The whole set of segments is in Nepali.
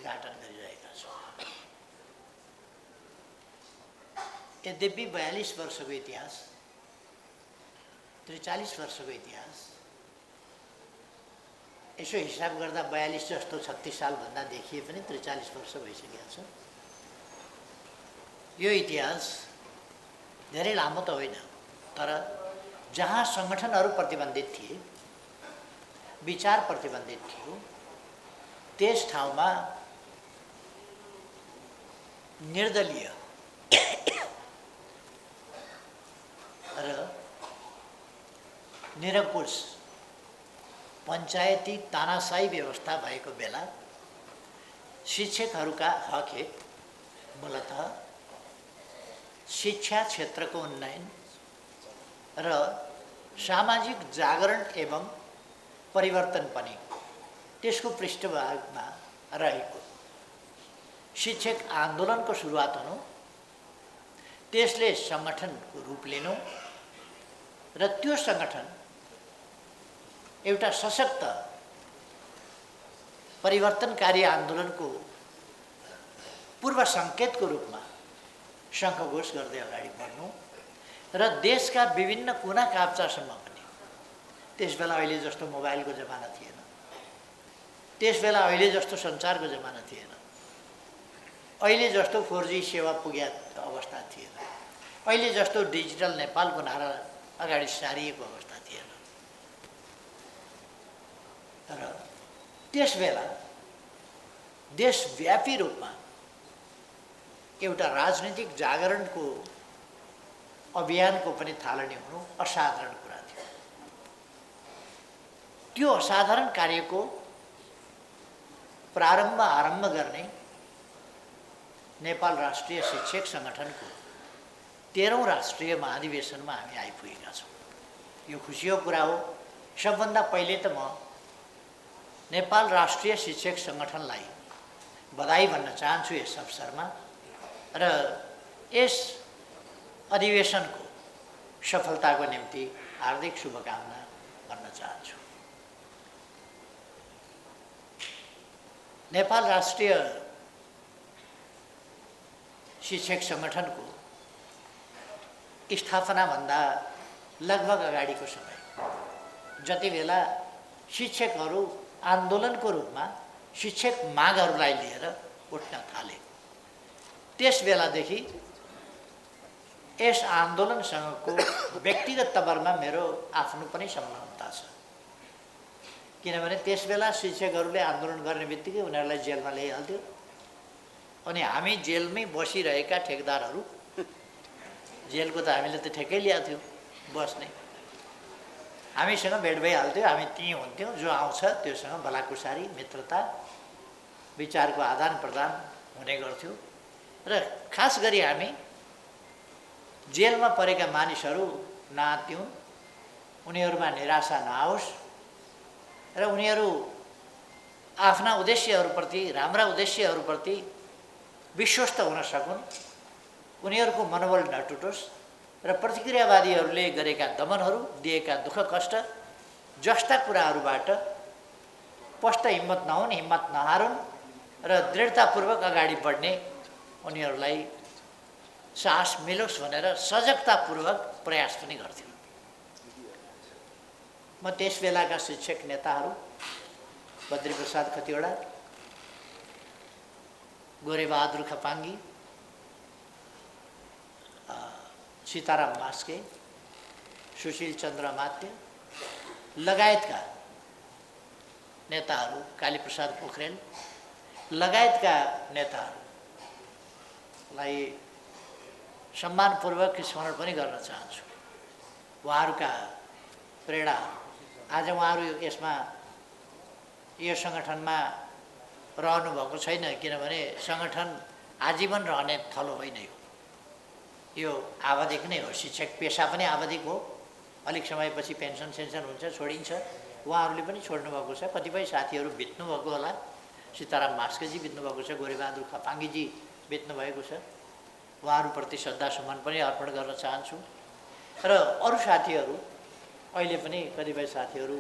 उद्घाटन गरिरहेका छौँ। यद्यपि 42 वर्षको इतिहास, 43 वर्षको इतिहास, यसो हिसाब गर्दा 42 जस्तो 36 सालभन्दा देखिए पनि 43 वर्ष भइसकेको छ। यो इतिहास धेरै लामो त होइन, तर जहाँ सङ्गठनहरू प्रतिबन्धित थिए, विचार प्रतिबन्धित थियो, त्यस ठाउँमा निर्दलीय र निरङ्कुश पञ्चायती तानाशाही व्यवस्था भएको बेला शिक्षकहरूका हकहित मूलतः शिक्षा क्षेत्रको उन्नयन र सामाजिक जागरण एवं परिवर्तन पनि त्यसको पृष्ठभागमा रहेको शिक्षक आन्दोलनको सुरुवात हुनु, त्यसले सङ्गठनको रूप लिनु र त्यो सङ्गठन एउटा सशक्त परिवर्तनकारी आन्दोलनको पूर्व सङ्केतको रूपमा शङ्खघोष गर्दै अगाडि बढ्नु र देशका विभिन्न कुना काप्चासम्म पनि, त्यसबेला अहिले जस्तो मोबाइलको जमाना थिएन, त्यसबेला अहिले जस्तो सञ्चारको जमाना थिएन, अहिले जस्तो 4G सेवा पुगेको अवस्था थिएन, अहिले जस्तो डिजिटल नेपालको नारा अगाडि सारिएको अवस्था थिएन। र त्यसबेला देशव्यापी रूपमा एउटा राजनीतिक जागरणको अभियानको पनि थालनी हुनु असाधारण कुरा थियो। त्यो असाधारण कार्यको आरम्भ गर्ने नेपाल राष्ट्रिय शिक्षक सङ्गठनको 13औं राष्ट्रिय महाधिवेशनमा हामी आइपुगेका छौँ। यो खुसीको कुरा हो। सबभन्दा पहिले त म नेपाल राष्ट्रिय शिक्षक सङ्गठनलाई बधाई भन्न चाहन्छु यस अवसरमा र यस अधिवेशनको सफलताको निम्ति हार्दिक शुभकामना भन्न चाहन्छु। नेपाल राष्ट्रिय शिक्षक सङ्गठनको स्थापनाभन्दा लगभग अगाडिको समय जति बेला शिक्षकहरू आन्दोलनको रूपमा शिक्षक मागहरूलाई लिएर उठ्न थाले, त्यस बेलादेखि यस आन्दोलनसँगको व्यक्तिगत तवरमा मेरो आफ्नो पनि संलग्नता छ। किनभने त्यस बेला शिक्षकहरूले आन्दोलन गर्ने बित्तिकै उनीहरूलाई जेलमा ल्याइहाल्थ्यो अनि हामी जेलमै बसिरहेका ठेकदारहरू, जेलको त हामीले त ठेकै ल्याएको थियो बस्ने, हामीसँग भेट भइहाल्थ्यो। हामी त्यहीँ हुन्थ्यौँ, जो आउँछ त्योसँग भलाकुसारी मित्रता विचारको आदान प्रदान हुने गर्थ्यो र खास गरी हामी जेलमा परेका मानिसहरू नआत्तिउन्, उनीहरूमा निराशा नआओस् र उनीहरू आफ्ना उद्देश्यहरूप्रति, राम्रा उद्देश्यहरूप्रति विश्वस्त हुन सकुन्, उनीहरूको मनोबल नटुटोस् र प्रतिक्रियावादीहरूले गरेका दमनहरू, दिएका दुःख कष्ट जस्ता कुराहरूबाट स्पष्ट हिम्मत नहुन्, हिम्मत नहारुन् र दृढतापूर्वक अगाडि बढ्ने उनीहरूलाई साहस मिलोस् भनेर सजगतापूर्वक प्रयास पनि गर्थ्यौँ। म त्यस बेलाका शिक्षक नेताहरू बद्रीप्रसाद खतिवडा, गोरेबहादुर खपाङ्गी, सीताराम मास्के, सुशील चन्द्र मात्य लगायतका नेताहरू, कालीप्रसाद पोखरेल लगायतका नेताहरूलाई सम्मानपूर्वक स्मरण पनि गर्न चाहन्छु। उहाँहरूका प्रेरणा, आज उहाँहरू यसमा यो सङ्गठनमा रहनुभएको छैन, किनभने सङ्गठन आजीवन रहने थलो होइन, यो आवधिक नै हो। शिक्षक पेसा पनि आवधिक हो, अलिक समयपछि पेन्सन सेन्सन हुन्छ, छोडिन्छ। उहाँहरूले पनि छोड्नुभएको छ, कतिपय साथीहरू बित्नुभएको होला, सीताराम मास्केजी बित्नुभएको छ, गोरेबहादुर खपाङ्गीजी बित्नुभएको छ, उहाँहरूप्रति श्रद्धासुमन पनि अर्पण गर्न चाहन्छु। र अरू साथीहरू अहिले पनि कतिपय साथीहरू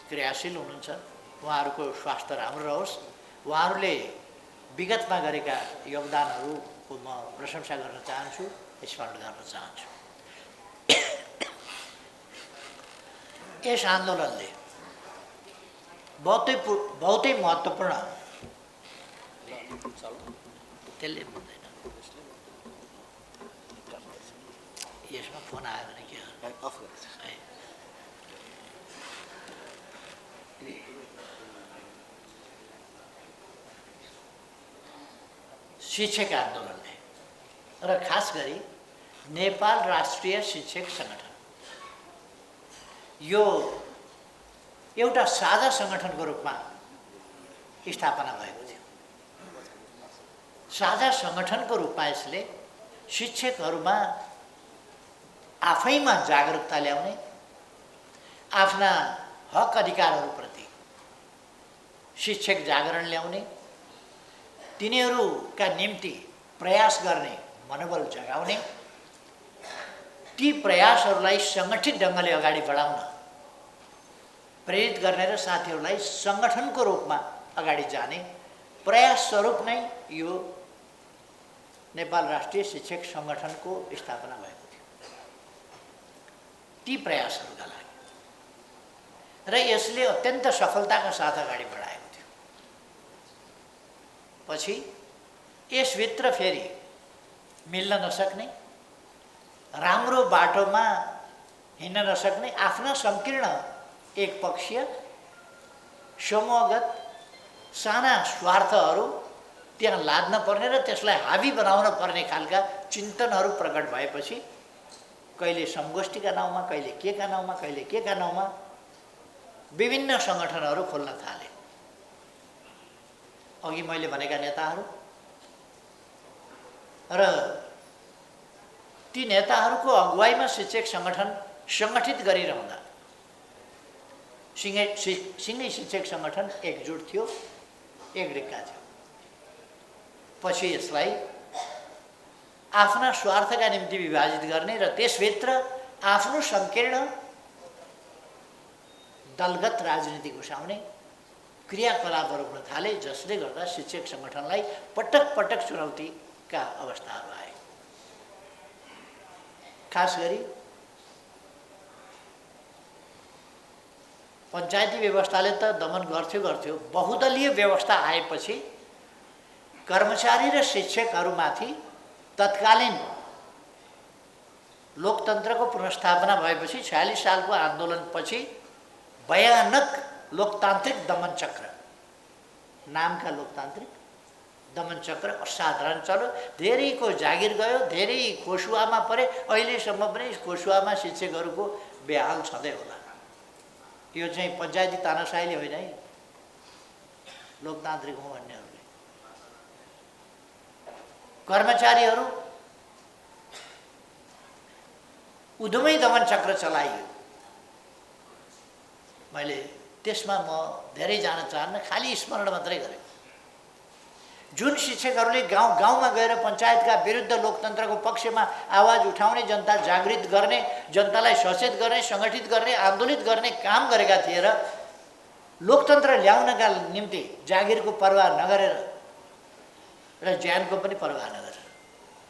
क्रियाशील हुनुहुन्छ, उहाँहरूको स्वास्थ्य राम्रो रहोस्, उहाँहरूले विगतमा गरेका योगदानहरूको म प्रशंसा गर्न चाहन्छु, स्मरण गर्न चाहन्छु। यस आन्दोलनले बहुतै महत्त्वपूर्ण, त्यसले हुँदैन, यसमा फोन आयो भने के गर्नु? शिक्षक आन्दोलनले र खास गरी नेपाल राष्ट्रिय शिक्षक सङ्गठन यो एउटा साझा सङ्गठनको रूपमा स्थापना भएको थियो। साझा सङ्गठनको रूपमा यसले शिक्षकहरूमा आफैमा जागरुकता ल्याउने, आफ्ना हक अधिकारहरूप्रति शिक्षक जागरण ल्याउने, तिनीहरूका निम्ति प्रयास गर्ने मनोबल जगाउने, ती प्रयासहरूलाई सङ्गठित ढङ्गले अगाडि बढाउन प्रेरित गर्ने र साथीहरूलाई सङ्गठनको रूपमा अगाडि जाने प्रयास स्वरूप नै यो नेपाल राष्ट्रिय शिक्षक सङ्गठनको स्थापना भएको थियो। ती प्रयासहरूका लागि र यसले अत्यन्त सफलताका साथ अगाडि बढाएको थियो। पछि यसभित्र फेरि मिल्न नसक्ने, राम्रो बाटोमा हिँड्न नसक्ने, आफ्ना संकीर्ण एकपक्षीय समूहगत साना स्वार्थहरू त्यहाँ लाद्न पर्ने र त्यसलाई हावी बनाउन पर्ने खालका चिन्तनहरू प्रकट भएपछि कहिले संगोष्ठीका नाउँमा, कहिले केका नाउँमा, कहिले केका नाउँमा विभिन्न सङ्गठनहरू खोल्न थाले। अघि मैले भनेका नेताहरू र ती नेताहरूको अगुवाईमा शिक्षक सङ्गठन सङ्गठित गरिरहँदा सिँगै शिक्षक सङ्गठन एकजुट थियो, एकडिक्का थियो। पछि यसलाई आफ्ना स्वार्थका निम्ति विभाजित गर्ने र त्यसभित्र आफ्नो संकीर्ण दलगत राजनीति घुसाउने क्रियाकलापहरू हुन थाले, जसले गर्दा शिक्षक सङ्गठनलाई पटक पटक चुनौतीका अवस्थाहरू आए। खास गरी पञ्चायती व्यवस्थाले त दमन गर्थ्यो, बहुदलीय व्यवस्था आएपछि कर्मचारी र शिक्षकहरूमाथि तत्कालीन लोकतन्त्रको पुनर्स्थापना भएपछि 46 सालको आन्दोलनपछि भयानक लोकतान्त्रिक दमनचक्र, नामका लोकतान्त्रिक दमनचक्र असाधारण चल्यो। धेरैको जागिर गयो, धेरै खोसुवामा परे। अहिलेसम्म पनि खोसुवामा शिक्षकहरूको बेहाल छँदै होला। यो चाहिँ पञ्चायती तानाशाहीले होइन है, लोकतान्त्रिक हो भन्नेहरूले। कर्मचारीहरू उद्यमै दमनचक्र चलाइयो। मैले त्यसमा म धेरै जान चाहन्न, खालि स्मरण मात्रै गरेँ। जुन शिक्षकहरूले गाउँ गाउँमा गएर पञ्चायतका विरुद्ध लोकतन्त्रको पक्षमा आवाज उठाउने, जनता जागृत गर्ने, जनतालाई सचेत गर्ने, सङ्गठित गर्ने, आन्दोलित गर्ने काम गरेका थिए र लोकतन्त्र ल्याउनका निम्ति जागिरको परवाह नगरेर र ज्यानको पनि परवाह नगरेर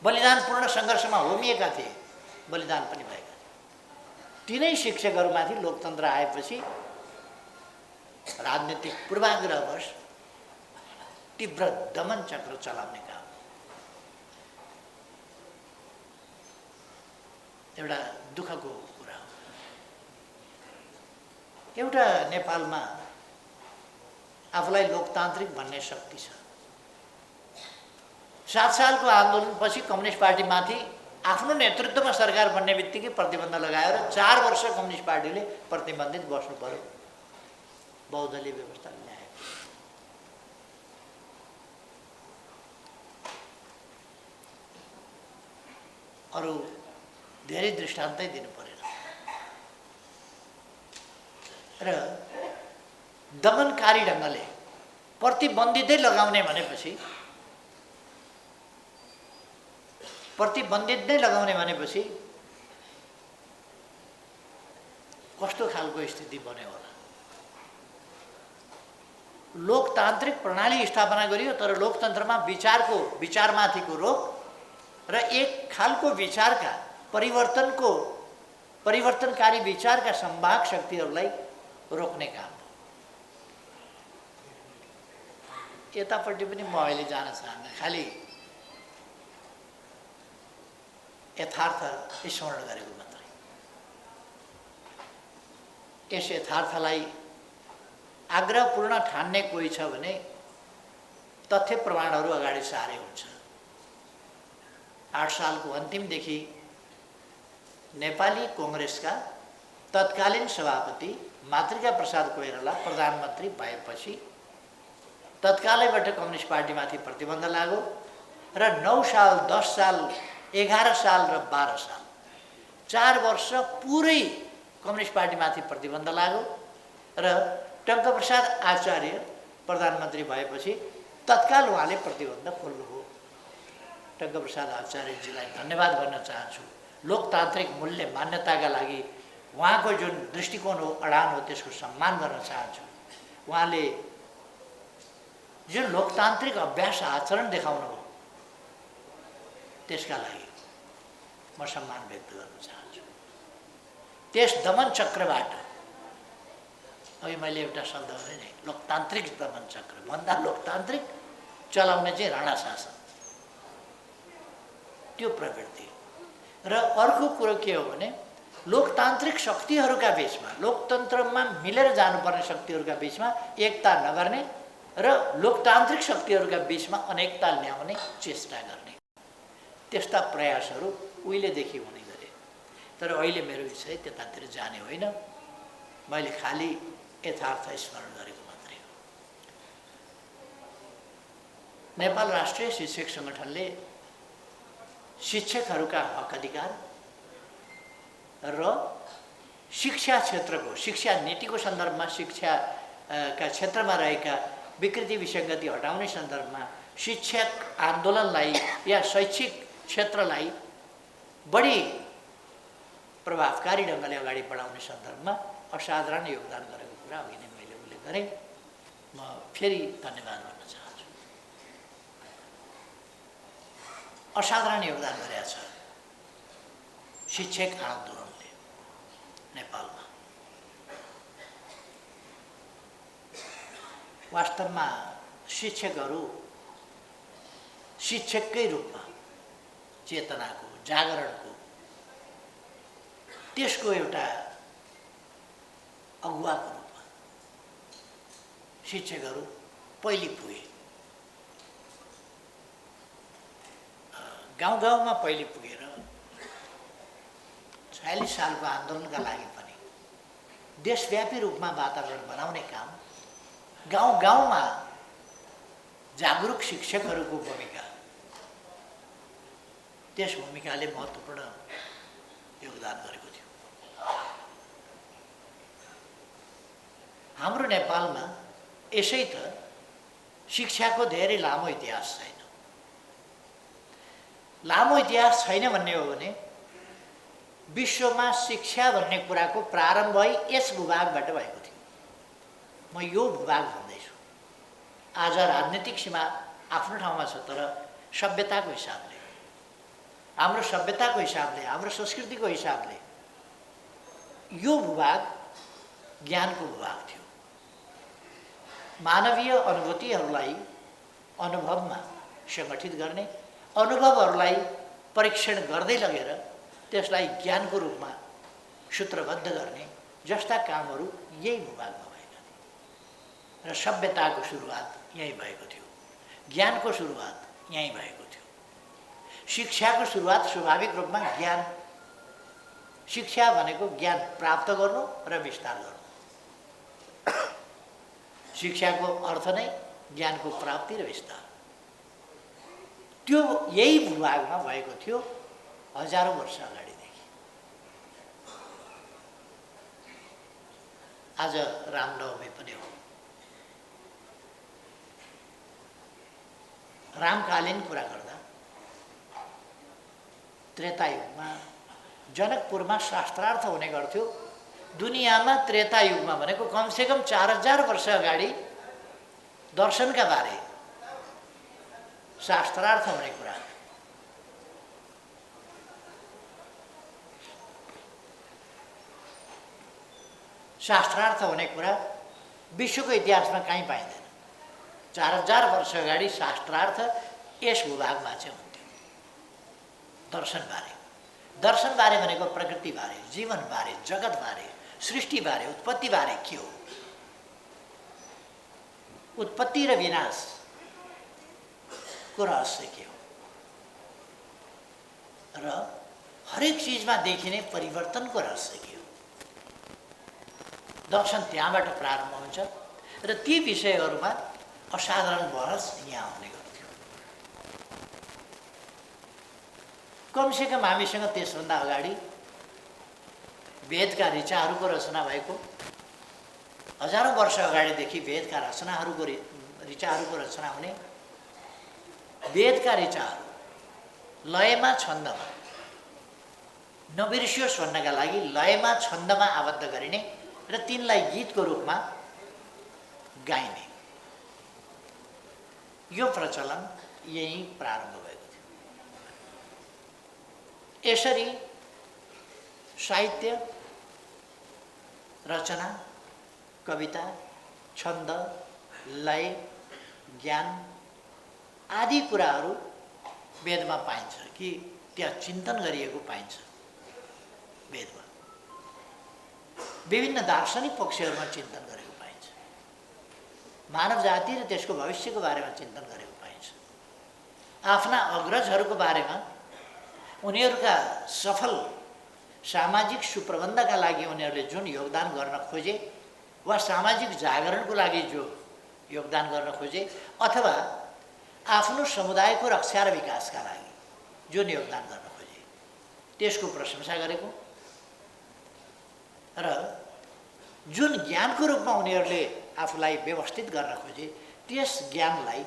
बलिदानपूर्ण सङ्घर्षमा होमिएका थिए, बलिदान पनि भएका थिए। तिनै शिक्षकहरूमाथि लोकतन्त्र आएपछि राजनीतिक पूर्वाग्रहवश तीव्र दमन चक्र चलाउने काम एउटा दुःखको कुरा हो। एउटा नेपालमा आफूलाई लोकतान्त्रिक भन्ने शक्ति छ। 7 सालको आन्दोलनपछि कम्युनिस्ट पार्टीमाथि आफ्नो नेतृत्वमा सरकार बन्ने बित्तिकै प्रतिबन्ध लगाएर 4 वर्ष कम्युनिस्ट पार्टीले प्रतिबन्धित बस्नु पर्यो, बहुदलीय व्यवस्था ल्यायो। अरू धेरै दृष्टान्तै दिनु परेन र दमनकारी ढङ्गले प्रतिबन्धितै लगाउने भनेपछि कस्तो खालको स्थिति बन्यो होला। लोकतान्त्रिक प्रणाली स्थापना गरियो, तर लोकतन्त्रमा विचारमाथिको रोक र एक खालको विचारका परिवर्तनकारी विचारका सम्भाग शक्तिहरूलाई रोक्ने काम हो। यतापट्टि पनि म अहिले जान चाहन्न, खालि यथार्थ स्मरण गरेको मात्रै। यस यथार्थलाई आग्रहपूर्ण ठान्ने कोही छ भने तथ्य प्रमाणहरू अगाडि सारे हुन्छ। 8 सालको अन्तिमदेखि नेपाली कांग्रेसका तत्कालीन सभापति मातृका प्रसाद कोइराला प्रधानमन्त्री भएपछि तत्कालैबाट कम्युनिस्ट पार्टीमाथि प्रतिबन्ध लाग्यो र 9 साल, 10 साल, 11 साल र 12 साल 4 वर्ष पुरै कम्युनिस्ट पार्टीमाथि प्रतिबन्ध लाग्यो र टङ्कप्रसाद आचार्य प्रधानमन्त्री भएपछि तत्काल उहाँले प्रतिबन्ध खोल्नुभयो। टङ्कप्रसाद आचार्यजीलाई धन्यवाद भन्न चाहन्छु। लोकतान्त्रिक मूल्य मान्यताका लागि उहाँको जुन दृष्टिकोण हो, अडान हो, त्यसको सम्मान गर्न चाहन्छु। उहाँले जुन लोकतान्त्रिक अभ्यास आचरण देखाउनु हो, त्यसका लागि म सम्मान व्यक्त गर्न चाहन्छु। त्यस दमन चक्रबाट, अघि मैले एउटा शब्द भने नि, लोकतान्त्रिक दमन चक्र भन्दा लोकतान्त्रिक चलाउने चाहिँ राणा शासन, त्यो प्रवृत्ति। र अर्को कुरो के हो भने लोकतान्त्रिक शक्तिहरूका बीचमा, लोकतन्त्रमा मिलेर जानुपर्ने शक्तिहरूका बीचमा एकता नगर्ने र लोकतान्त्रिक शक्तिहरूका बीचमा अनेकता ल्याउने चेष्टा गर्ने, त्यस्ता प्रयासहरू उहिलेदेखि हुने गरे। तर अहिले मेरो विषय त्यतातिर जाने होइन, मैले खालि यथार्थ स्मरण गरेको मात्रै हो। नेपाल राष्ट्रिय शिक्षक सङ्गठनले शिक्षकहरूका हक अधिकार र शिक्षा क्षेत्रको, शिक्षा नीतिको सन्दर्भमा, शिक्षाका क्षेत्रमा रहेका विकृति विसङ्गति हटाउने सन्दर्भमा शिक्षक आन्दोलनलाई या शैक्षिक क्षेत्रलाई बढी प्रभावकारी ढङ्गले अगाडि बढाउने सन्दर्भमा असाधारण योगदान गरेको कुरा अघि नै मैले उल्लेख गरेँ। म फेरि धन्यवाद भन्न चाहन्छु। असाधारण योगदान गरेका छ शिक्षक आन्दोलनले नेपालमा। वास्तवमा शिक्षकहरू शिक्षककै रूपमा चेतनाको, जागरणको, त्यसको एउटा अगुवाको रूपमा शिक्षकहरू पहिले पुगे। गाउँ गाउँमा पहिले पुगेर 46 सालको आन्दोलनका लागि पनि देशव्यापी रूपमा वातावरण बनाउने काम, गाउँ गाउँमा जागरुक शिक्षकहरूको भूमिका, त्यस भूमिकाले महत्त्वपूर्ण योगदान गरेको थियो। हाम्रो नेपालमा यसै त शिक्षाको धेरै लामो इतिहास छैन। लामो इतिहास छैन भन्ने हो भने विश्वमा शिक्षा भन्ने कुराको प्रारम्भ यस भूभागबाट भएको थियो। म यो भूभाग भन्दैछु। आज राजनीतिक सीमा आफ्नो ठाउँमा छ, तर सभ्यताको हिसाबले, हाम्रो सभ्यताको हिसाबले, हाम्रो संस्कृतिको हिसाबले यो भूभाग ज्ञानको भूभाग थियो। मानवीय अनुभूतिहरूलाई अनुभवमा सङ्गठित गर्ने, अनुभवहरूलाई परीक्षण गर्दै लगेर त्यसलाई ज्ञानको रूपमा सूत्रबद्ध गर्ने जस्ता कामहरू यही भूभागमा भएका थिए। र सभ्यताको सुरुवात यहीँ भएको थियो, ज्ञानको सुरुवात यहीँ भएको थियो। शिक्षाको सुरुवात स्वाभाविक रूपमा ज्ञान, शिक्षा भनेको ज्ञान प्राप्त गर्नु र विस्तार गर्नु। शिक्षाको अर्थ नै ज्ञानको प्राप्ति र विस्तार। त्यो यही भूभागमा भएको थियो हजारौँ वर्ष अगाडिदेखि। आज रामनवमी पनि हो। रामकालीन कुरा गर्दा त्रेतायुगमा जनकपुरमा शास्त्रार्थ हुने गर्थ्यो। दुनियाँमा त्रेतायुगमा भनेको कमसेकम 4000 वर्ष अगाडि दर्शनका बारे, शास्त्रार्थ हुने कुरा, शास्त्रार्थ हुने कुरा विश्वको इतिहासमा कहीँ पाइँदैन। 4000 वर्ष अगाडि शास्त्रार्थ यस भूभागमा चाहिँ हुन्थ्यो। दर्शनबारे, दर्शनबारे भनेको प्रकृतिबारे, जीवनबारे, जगतबारे, सृष्टिबारे, उत्पत्तिबारे के हो, उत्पत्ति र विनाशको रहस्य के हो र हरेक चिजमा देखिने परिवर्तनको रहस्य के हो। दर्शन त्यहाँबाट प्रारम्भ हुन्छ र ती विषयहरूमा असाधारण बहस यहाँ हुने गर्थ्यो। कमसेकम हामीसँग त्यसभन्दा अगाडि वेदका ऋचाहरूको रचना भएको, हजारौँ वर्ष अगाडिदेखि वेदका ऋचाहरूको रचना हुने, वेदका ऋचाहरू लयमा, छन्दमा नबिर्सियोस् भन्नका लागि लयमा, छन्दमा आबद्ध गरिने र तिनलाई गीतको रूपमा गाइने, यो प्रचलन यही प्रारम्भ भएको थियो। यसरी साहित्य, रचना, कविता, छन्द, लय, ज्ञान आदि कुराहरू वेदमा पाइन्छ कि त्यहाँ चिन्तन गरिएको पाइन्छ। वेदमा विभिन्न दार्शनिक पक्षहरूमा चिन्तन गरेको पाइन्छ। मानव जाति र त्यसको भविष्यको बारेमा चिन्तन गरेको पाइन्छ। आफ्ना अग्रजहरूको बारेमा, उनीहरूका सफल सामाजिक सुप्रबन्धका लागि उनीहरूले जुन योगदान गर्न खोजे वा सामाजिक जागरणको लागि जो योगदान गर्न खोजे अथवा आफ्नो समुदायको रक्षा र विकासका लागि जुन योगदान गर्न खोजे त्यसको प्रशंसा गरेको र जुन ज्ञानको रूपमा उनीहरूले आफूलाई व्यवस्थित गर्न खोजे त्यस ज्ञानलाई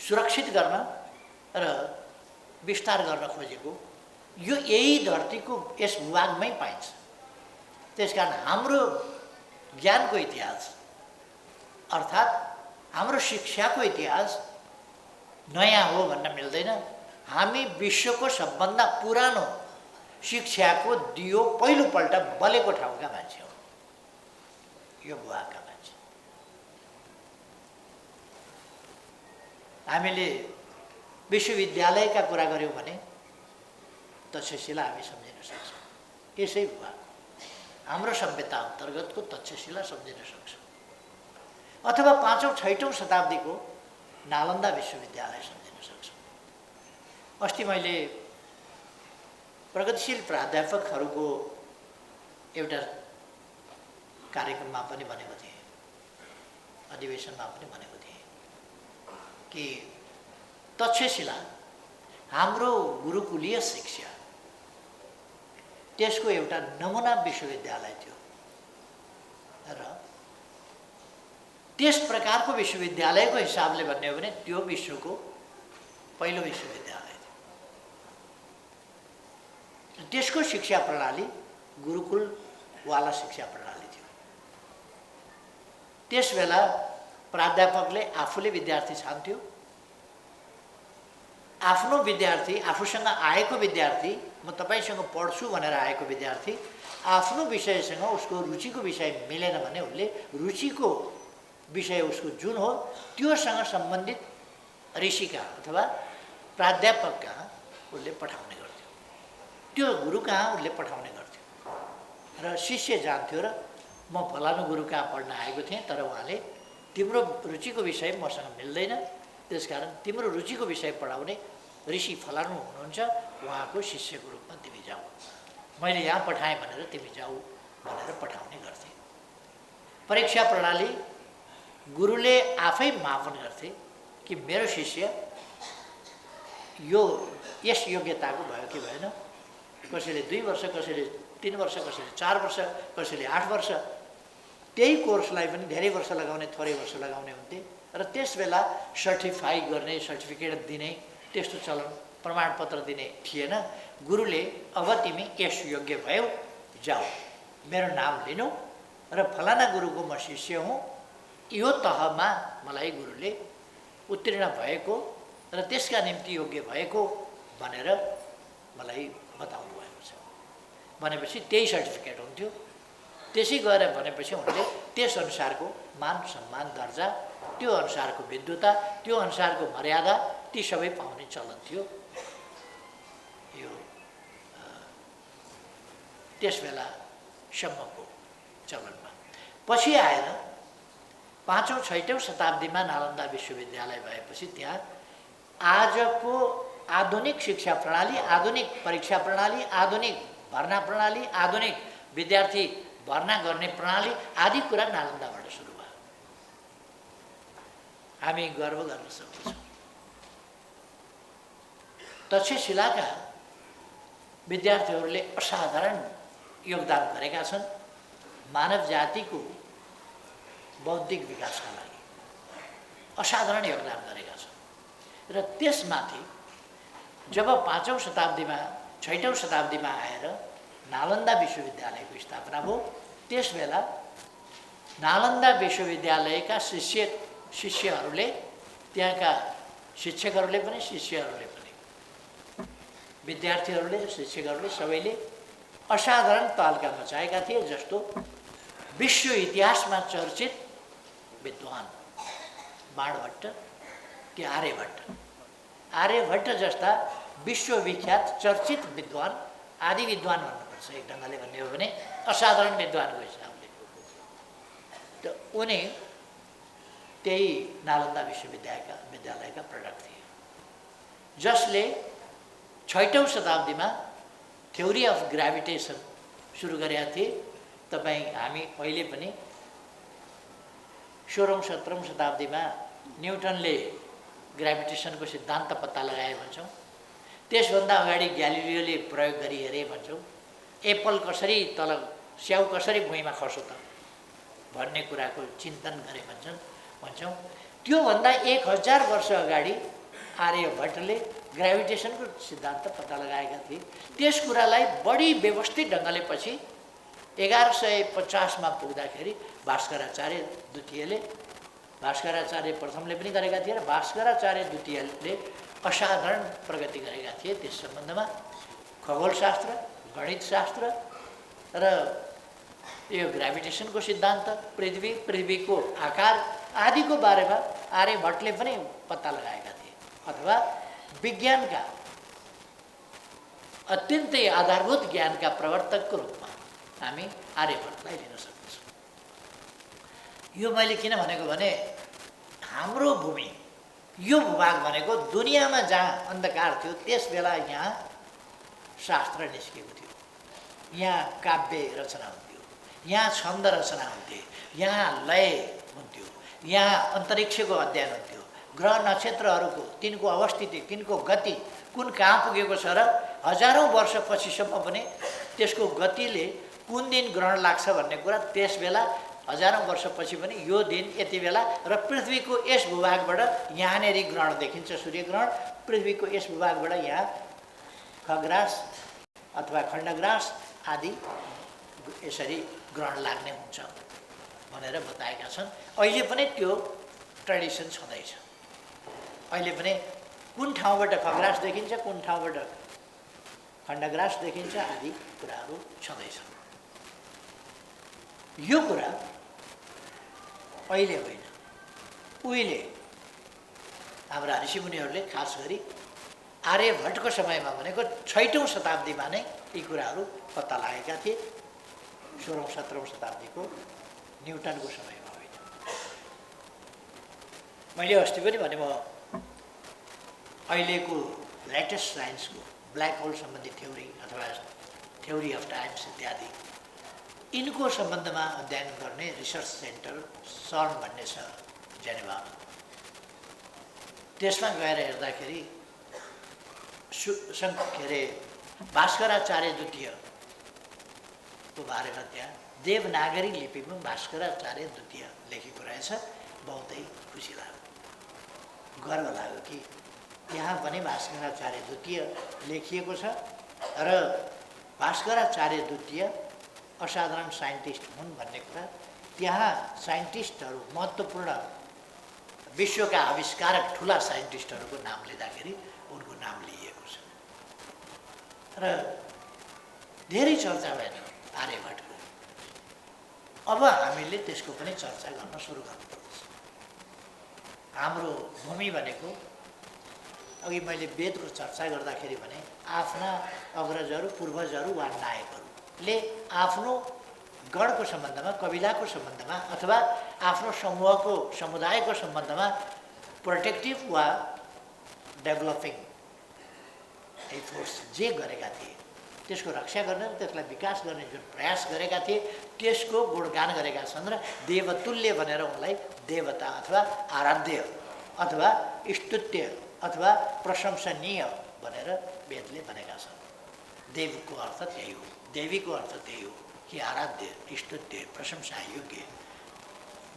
सुरक्षित गर्न र विस्तार गर्न खोजेको यो यही धरतीको यस भूभागमै पाइन्छ। त्यसकारण हाम्रो ज्ञानको इतिहास अर्थात् हाम्रो शिक्षाको इतिहास नयाँ हो भन्न मिल्दैन। हामी विश्वको सबभन्दा पुरानो शिक्षाको दियो पहिलोपल्ट बलेको ठाउँका मान्छे हौँ, यो भूभागका मान्छे। हामीले विश्वविद्यालयका कुरा गऱ्यौँ भने तक्षशिला हामी सम्झिन सक्छौँ। यसै भूभाग हाम्रो सभ्यता अन्तर्गतको तक्षशिला सम्झिन सक्छौँ अथवा 5औं 6औं शताब्दीको नालन्दा विश्वविद्यालय सम्झिन सक्छौँ। अस्ति मैले प्रगतिशील प्राध्यापकहरूको एउटा कार्यक्रममा पनि भनेको थिएँ, अधिवेशनमा पनि भनेको थिएँ कि तक्षशिला हाम्रो गुरुकुलीय शिक्षा त्यसको एउटा नमुना विश्वविद्यालय थियो र त्यस प्रकारको विश्वविद्यालयको हिसाबले भन्ने हो भने त्यो विश्वको पहिलो विश्वविद्यालय थियो। त्यसको शिक्षा प्रणाली गुरुकुलवाला शिक्षा प्रणाली थियो। त्यसबेला प्राध्यापकले आफूले विद्यार्थी छान्थ्यो, आफ्नो विद्यार्थी, आफूसँग आएको विद्यार्थी, म तपाईसँग पढ्छु भनेर आएको विद्यार्थी आफ्नो विषयसँग उसको रुचिको विषय मिलेन भने उसले रुचिको विषय उसको जुन हो त्योसँग सम्बन्धित ऋषिका अथवा प्राध्यापक कहाँ उसले पठाउने गर्थ्यो, त्यो गुरु कहाँ उसले पठाउने गर्थ्यो र शिष्य जान्थ्यो र म फलानु गुरु कहाँ पढ्न आएको थिएँ तर उहाँले तिम्रो रुचिको विषय मसँग मिल्दैन, त्यसकारण तिम्रो रुचिको विषय पढाउने ऋषि फलानु हुनुहुन्छ, उहाँको शिष्यको रूपमा तिमी जाऊ, मैले यहाँ पठाएँ भनेर तिमी जाऊ भनेर पठाउने गर्थे। परीक्षा प्रणाली गुरुले आफै मापन गर्थे कि मेरो शिष्य यो यस योग्यताको भयो कि भएन। कसैले 2 वर्ष, कसैले 3 वर्ष, कसैले 4 वर्ष, कसैले 8 वर्ष, त्यही कोर्सलाई पनि धेरै वर्ष लगाउने, थोरै वर्ष लगाउने हुन्थे र त्यसबेला सर्टिफाई गर्ने, सर्टिफिकेट दिने त्यस्तो चलन, प्रमाणपत्र दिने थिएन। गुरुले अब तिमी यस योग्य भयौ, जाऊ, मेरो नाम लिनु र फलाना गुरुको म शिष्य हुँ यो तहमा मलाई गुरुले उत्तीर्ण भएको र त्यसका निम्ति योग्य भएको भनेर मलाई बताउनु भएको छ। भनेपछि त्यही सर्टिफिकेट हुन्थ्यो। त्यसै गएर भनेपछि उनले त्यस अनुसारको मान सम्मान दर्जा, त्यो अनुसारको विद्वता, त्यो अनुसारको मर्यादा ती सबै पाउने चलन थियो यो त्यस बेलासम्मको चलनमा। पछि आएर 5औं 6औं शताब्दीमा नालन्दा विश्वविद्यालय भएपछि त्यहाँ आजको आधुनिक शिक्षा प्रणाली, आधुनिक परीक्षा प्रणाली, आधुनिक भर्ना प्रणाली, आधुनिक विद्यार्थी भर्ना गर्ने प्रणाली आदि कुरा नालन्दाबाट सुरु भयो। हामी गर्व गर्न सक्छौँ। तक्षशिलाका विद्यार्थीहरूले असाधारण योगदान गरेका छन् मानव जातिको बौद्धिक विकासका लागि, असाधारण योगदान गरेका छन्। र त्यसमाथि जब 5औं शताब्दीमा 6औं शताब्दीमा आएर नालन्दा विश्वविद्यालयको स्थापना भयो, त्यसबेला नालन्दा विश्वविद्यालयका शिष्यहरूले, त्यहाँका शिक्षकहरूले पनि, शिष्यहरूले पनि, विद्यार्थीहरूले र शिक्षकहरूले सबैले असाधारण तालका मचाएका थिए। जस्तो विश्व इतिहासमा चर्चित विद्वान बाणभट्ट कि आर्यभट्ट जस्ता विश्वविख्यात चर्चित विद्वान, आदि विद्वान भन्नुपर्छ एक ढङ्गले भन्ने हो भने, असाधारण विद्वानको हिसाबले। त उनी त्यही नालन्दा विश्वविद्यालयका प्रडक्ट थिए, जसले 6औं शताब्दीमा थ्योरी अफ ग्राभिटेसन सुरु गरेका थिए। हामी अहिले पनि 16औं 17औं शताब्दीमा न्युटनले ग्राभिटेसनको सिद्धान्त पत्ता लगाए भन्छौँ। त्यसभन्दा अगाडि ग्यालिलियोले प्रयोग गरी हेरे भन्छौँ। एप्पल कसरी तल, स्याउ कसरी भुइँमा खस्यो त भन्ने कुराको चिन्तन गरे भन्छौँ। त्योभन्दा 1000 वर्ष अगाडि आर्यभट्टले ग्राभिटेसनको सिद्धान्त पत्ता लगाएका थिए। त्यस कुरालाई बढी व्यवस्थित ढङ्गले पछि 1150 मा पुग्दाखेरि भास्कराचार्य द्वितीयले, भास्कराचार्य प्रथमले पनि गरेका थिए र भास्कराचार्य द्वितीयले असाधारण प्रगति गरेका थिए त्यस सम्बन्धमा। खगोलशास्त्र, गणितशास्त्र र यो ग्राभिटेसनको सिद्धान्त, पृथ्वीको आकार आदिको बारेमा आर्यभट्टले पनि पत्ता लगाएका थिए। अथवा विज्ञानका अत्यन्तै आधारभूत ज्ञानका प्रवर्तकको रूपमा हामी आर्यभट्टलाई लिन सक्छौँ। यो मैले किन भनेको भने हाम्रो भूमि, यो भूभाग भनेको दुनियाँमा जहाँ अन्धकार थियो त्यस बेला यहाँ शास्त्र निस्केको थियो, यहाँ काव्य रचना हुन्थ्यो, यहाँ छन्द रचना हुन्थे, यहाँ लय हुन्थ्यो, यहाँ अन्तरिक्षको अध्ययन हुन्थ्यो, ग्रह नक्षत्रहरूको तिनको अवस्थिति, तिनको गति कुन कहाँ पुगेको छ र हजारौँ वर्ष पछिसम्म पनि त्यसको गतिले कुन दिन ग्रहण लाग्छ भन्ने कुरा त्यस बेला हजारौँ वर्षपछि पनि यो दिन यति बेला र पृथ्वीको यस भूभागबाट यहाँनेरि ग्रहण देखिन्छ, सूर्यग्रहण। पृथ्वीको यस भूभागबाट यहाँ खग्रास अथवा खण्डग्रास आदि यसरी ग्रहण लाग्ने हुन्छ भनेर बताएका छन्। अहिले पनि त्यो ट्रेडिसन छँदैछ। अहिले पनि कुन ठाउँबाट खग्रास देखिन्छ, कुन ठाउँबाट खण्डग्रास देखिन्छ आदि कुराहरू छँदैछन्। यो कुरा अहिले होइन, उहिले हाम्रा ऋषिमुनिहरूले खास गरी आर्यभट्टको समयमा भनेको 6औं शताब्दीमा नै यी कुराहरू पत्ता लागेका थिए। 16औं 17औं शताब्दीको न्युटनको समयमा होइन। मैले अस्ति पनि भने, म अहिलेको लेटेस्ट साइन्सको ब्ल्याक होल सम्बन्धी थ्योरी अथवा थ्योरी अफ टाइम्स इत्यादि यिनको सम्बन्धमा अध्ययन गर्ने रिसर्च सेन्टर सर्न भन्ने छ जेनेभा। त्यसमा गएर हेर्दाखेरि के अरे भास्कराचार्य द्वितीयको बारेमा त्यहाँ देवनागरी लिपिमा भास्कराचार्य द्वितीय लेखेको रहेछ। बहुतै खुसी लाग्यो, गर्व लाग्यो कि यहाँ पनि भास्कराचार्य द्वितीय लेखिएको छ र भास्कराचार्य द्वितीय असाधारण साइन्टिस्ट हुन् भन्ने कुरा त्यहाँ साइन्टिस्टहरू महत्त्वपूर्ण विश्वका आविष्कारक ठुला साइन्टिस्टहरूको नाम लिँदाखेरि उनको नाम लिइएको छ र धेरै चर्चा भएन आर्यभट्टको। अब हामीले त्यसको पनि चर्चा गर्न सुरु गर्नुपर्छ। हाम्रो भूमि भनेको अघि मैले वेदको चर्चा गर्दाखेरि भने आफ्ना अग्रजहरू पूर्वजहरू वा नायकहरूले आफ्नो गणको सम्बन्धमा, कबिलाको सम्बन्धमा अथवा आफ्नो समूहको समुदायको सम्बन्धमा प्रोटेक्टिभ वा डेभलपिङ एफोर्ट्स जे गरेका थिए त्यसको रक्षा गर्ने र त्यसलाई विकास गर्ने जुन प्रयास गरेका थिए त्यसको गुणगान गरेका छन् र देवतुल्य भनेर उनलाई देवता अथवा आराध्य अथवा स्तुत्य अथवा प्रशंसनीय भनेर वेदले भनेका छन्। देवको अर्थ त्यही हो, देवीको अर्थ त्यही हो कि आराध्य, स्तुत्य, प्रशंसा योग्य,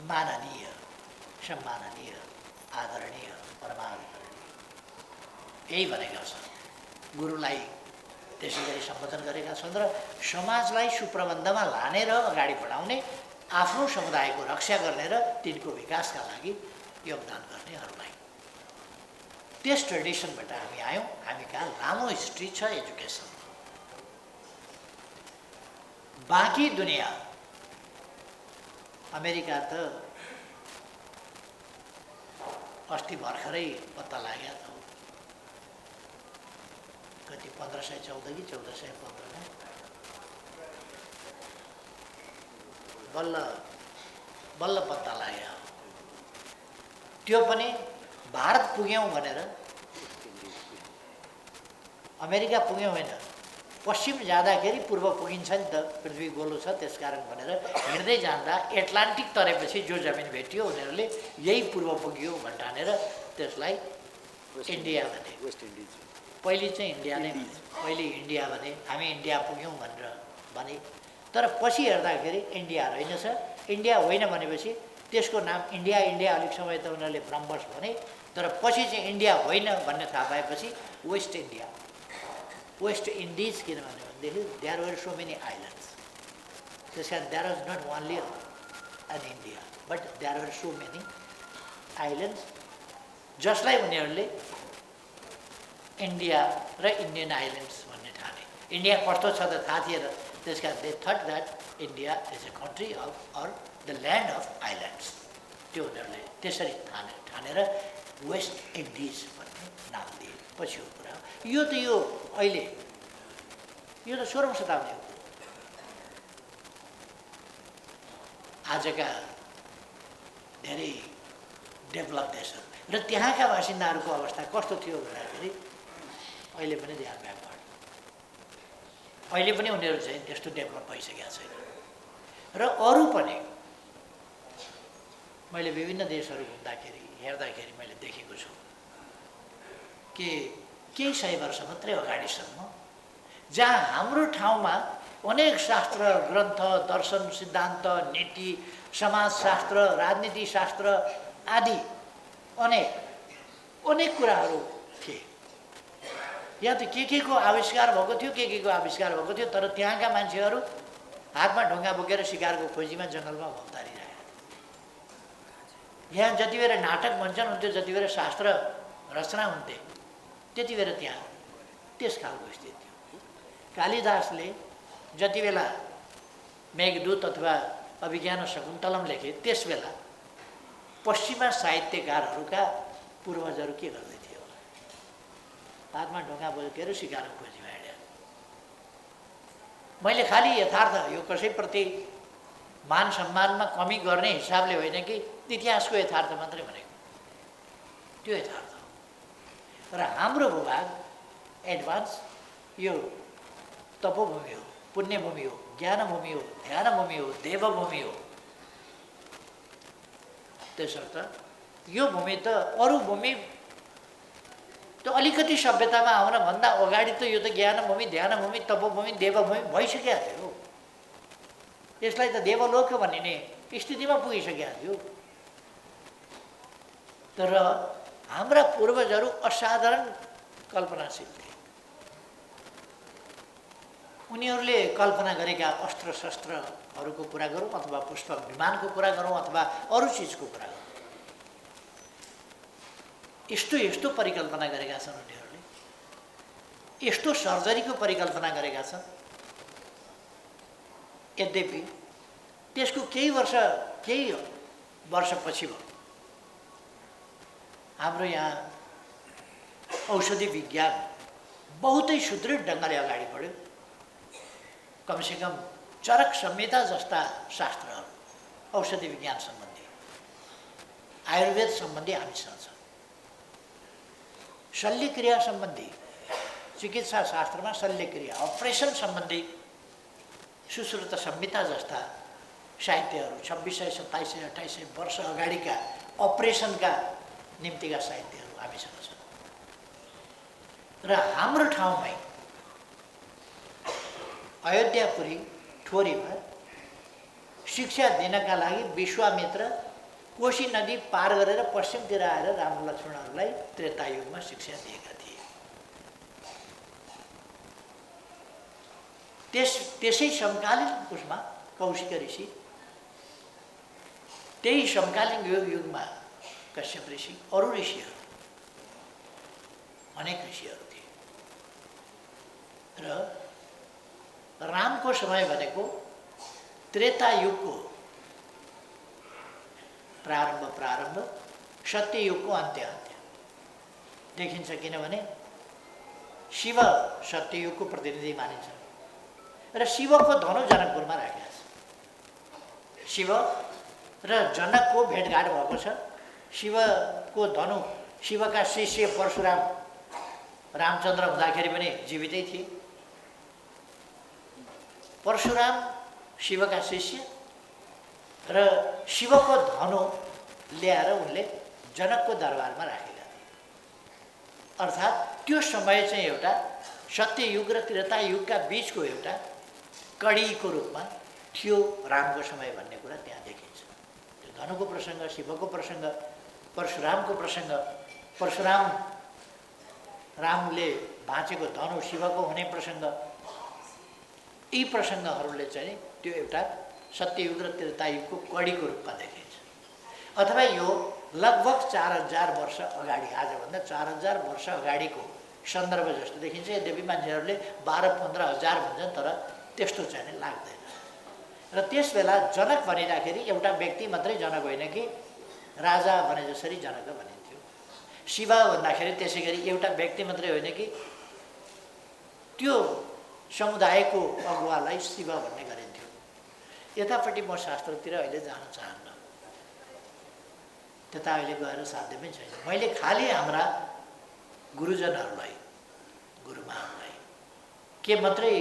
माननीय, सम्माननीय, आदरणीय, परमादरणीय यही भनेका छन्। गुरुलाई त्यसै गरी सम्बोधन गरेका छन् र समाजलाई सुप्रबन्धमा लाने र अगाडि बढाउने, आफ्नो समुदायको रक्षा गर्ने र तिनको विकासका लागि योगदान गर्नेहरूलाई। त्यस ट्रेडिसनबाट हामी आयौँ। हामी कहाँ लामो हिस्ट्री छ एजुकेसन। बाँकी दुनियाँ, अमेरिका त अस्ति भर्खरै पत्ता लाग्यो त, कति 1514 कि 1415 बल्ल पत्ता लाग्यो। त्यो पनि भारत पुग्यौँ भनेर, अमेरिका पुग्यौँ होइन, पश्चिम जाँदाखेरि पूर्व पुगिन्छ नि त, पृथ्वी गोलो छ त्यसकारण भनेर हिँड्दै जाँदा एटलान्टिक तरेपछि जो जमिन भेटियो उनीहरूले यही पूर्व पुग्यो भन्ठानेर त्यसलाई इन्डिया भने। वेस्ट इन्डिज पहिले चाहिँ इन्डिया नै भने, पहिले इन्डिया भने, हामी इन्डिया पुग्यौँ भनेर भने। तर पछि हेर्दाखेरि इन्डिया रहेनछ। इन्डिया होइन भनेपछि त्यसको नाम इन्डिया अलिक समय त उनीहरूले ब्रह्मस भने, तर पछि चाहिँ इन्डिया होइन भन्ने थाहा पाएपछि वेस्ट इन्डिया, वेस्ट इन्डिज किन भनेदेखि there were so many islands. त्यस कारण there was not only an India but there were so many islands, जसलाई उनीहरूले इन्डिया र इन्डियन आइल्यान्ड्स भन्ने ठाने। इन्डिया कस्तो छ त थाहा थिएन, त्यस कारण they that that India is a country of or the land of islands. त्यो उनीहरूले त्यसरी ठानेर वेस्ट इन्डिज भन्ने नाम दिए। पछिको कुरा यो त यो अहिले यो त 16औं शताब्दी हो। आजका धेरै डेभलप देशहरू र त्यहाँका बासिन्दाहरूको अवस्था कस्तो थियो भन्दाखेरि अहिले पनि दे आर ब्याकवर्ड। अहिले पनि उनीहरू चाहिँ त्यस्तो डेभलप भइसकेका छैन। र अरू पनि मैले विभिन्न देशहरू घुम्दाखेरि हेर्दाखेरि मैले देखेको छु कि केही 100 वर्ष मात्रै अगाडिसम्म जहाँ हाम्रो ठाउँमा अनेक शास्त्र ग्रन्थ, दर्शन, सिद्धान्त, नीति, समाजशास्त्र, राजनीति शास्त्र आदि अनेक कुराहरू थिए। यहाँ त के को आविष्कार भएको थियो, के को आविष्कार भएको थियो, तर त्यहाँका मान्छेहरू हातमा ढुङ्गा बोकेर शिकारको खोजीमा जङ्गलमा भौतारिरहेका। यहाँ जति बेला नाटक भन्छन् हुन्थ्यो, जति बेला शास्त्र रचना हुन्थे त्यति बेला त्यहाँ त्यस खालको स्थिति थियो। कालिदासले जति बेला मेघदूत अथवा अभिज्ञान शकुन्तलम लेखे त्यस बेला पश्चिमा साहित्यकारहरूका पूर्वजहरू के गर्दै थियो होला? हातमा ढुङ्गा बोकेर शिकारको खोजीमा हिँड्या। मैले खालि यथार्थ, यो कसैप्रति मान सम्मानमा कमी गर्ने हिसाबले होइन कि इतिहासको यथार्थ मात्रै भनेको, त्यो यथार्थ हो। र हाम्रो भूभाग एडभान्स यो तपोभूमि हो, पुण्यभूमि हो, ज्ञानभूमि हो, ध्यानभूमि हो, देवभूमि हो। त्यसर्थ यो भूमि त अरू भूमि त अलिकति सभ्यतामा आउनभन्दा अगाडि त यो त ज्ञानभूमि, ध्यानभूमि, तपोभूमि, देवभूमि भइसकेका थियो। यसलाई त देवलोक भनिने स्थितिमा पुगिसकेका थियो। तर हाम्रा पूर्वजहरू असाधारण कल्पनाशील थिए। उनीहरूले कल्पना गरेका अस्त्र शस्त्रहरूको कुरा गरौँ अथवा पुष्पक विमानको कुरा गरौँ अथवा अरू चिजको कुरा गरौँ, यस्तो यस्तो परिकल्पना गरेका छन् उनीहरूले, यस्तो सर्जरीको परिकल्पना गरेका छन्। यद्यपि त्यसको केही वर्षपछि भयो हाम्रो यहाँ औषधि विज्ञान बहुतै सुदृढ ढङ्गले अगाडि बढ्यो। कमसेकम चरक संहिता जस्ता शास्त्रहरू औषधि विज्ञान सम्बन्धी, आयुर्वेद सम्बन्धी हामीसँग छ। शल्यक्रिया सम्बन्धी चिकित्सा शास्त्रमा शल्यक्रिया अपरेसन सम्बन्धी सुश्रुत संहिता जस्ता साहित्यहरू 2600, 2700, 2800 वर्ष अगाडिका अपरेसनका निम्तिका साहित्यहरू हामीसँग छन्। र हाम्रो ठाउँमै अयोध्यापुरी ठोरीमा शिक्षा दिनका लागि विश्वामित्र कोशी नदी पार गरेर पश्चिमतिर आएर राम लक्ष्मणहरूलाई त्रेतायुगमा शिक्षा दिएका थिए। त्यसै समकालीन उसमा कौशिक ऋषि, त्यही समकालीन युगमा कश्यप ऋषि, अरू ऋषिहरू, अनेक ऋषिहरू थिए। र रामको समय भनेको त्रेतायुगको प्रारम्भ, सत्ययुगको अन्त्य देखिन्छ। किनभने शिव सत्ययुगको प्रतिनिधि मानिन्छ र शिवको धनु जनकपुरमा राखेका छ। शिव र जनकको भेटघाट भएको छ। शिवको धनु, शिवका शिष्य परशुराम रामचन्द्र हुँदाखेरि पनि जीवितै थिए। परशुराम शिवका शिष्य र शिवको धनु ल्याएर उनले जनकको दरबारमा राखेका थिए। अर्थात् त्यो समय चाहिँ एउटा सत्ययुग र त्रेतायुगका बिचको एउटा कडीको रूपमा थियो रामको समय भन्ने कुरा त्यहाँ देखिन्छ। त्यो धनुको प्रसङ्ग, शिवको प्रसङ्ग, परशुरामको प्रसङ्ग, परशुराम रामले भाँचेको धनु शिवको हुने प्रसङ्ग, यी प्रसङ्गहरूले चाहिँ त्यो एउटा सत्ययुग र त्रेतायुगको कडीको रूपमा देखिन्छ। अथवा यो लगभग 4000 वर्ष अगाडि, आजभन्दा 4000 वर्ष अगाडिको सन्दर्भ जस्तो देखिन्छ। यद्यपि मान्छेहरूले 12-15 हजार भन्छन्, तर त्यस्तो चाहिँ लाग्दैन। र त्यस बेला जनक भनिँदाखेरि एउटा व्यक्ति मात्रै जनक होइन कि राजा भने जसरी जनक भनिन्थ्यो। शिव भन्दाखेरि त्यसै गरी एउटा व्यक्ति मात्रै होइन कि त्यो समुदायको अगुवालाई शिव भन्ने गरिन्थ्यो। यतापट्टि म शास्त्रतिर अहिले जान चाहन्न, त्यता अहिले गएर साध्य पनि छैन। मैले खालि हाम्रा गुरुजनहरूलाई, गुरुमाहरूलाई के मात्रै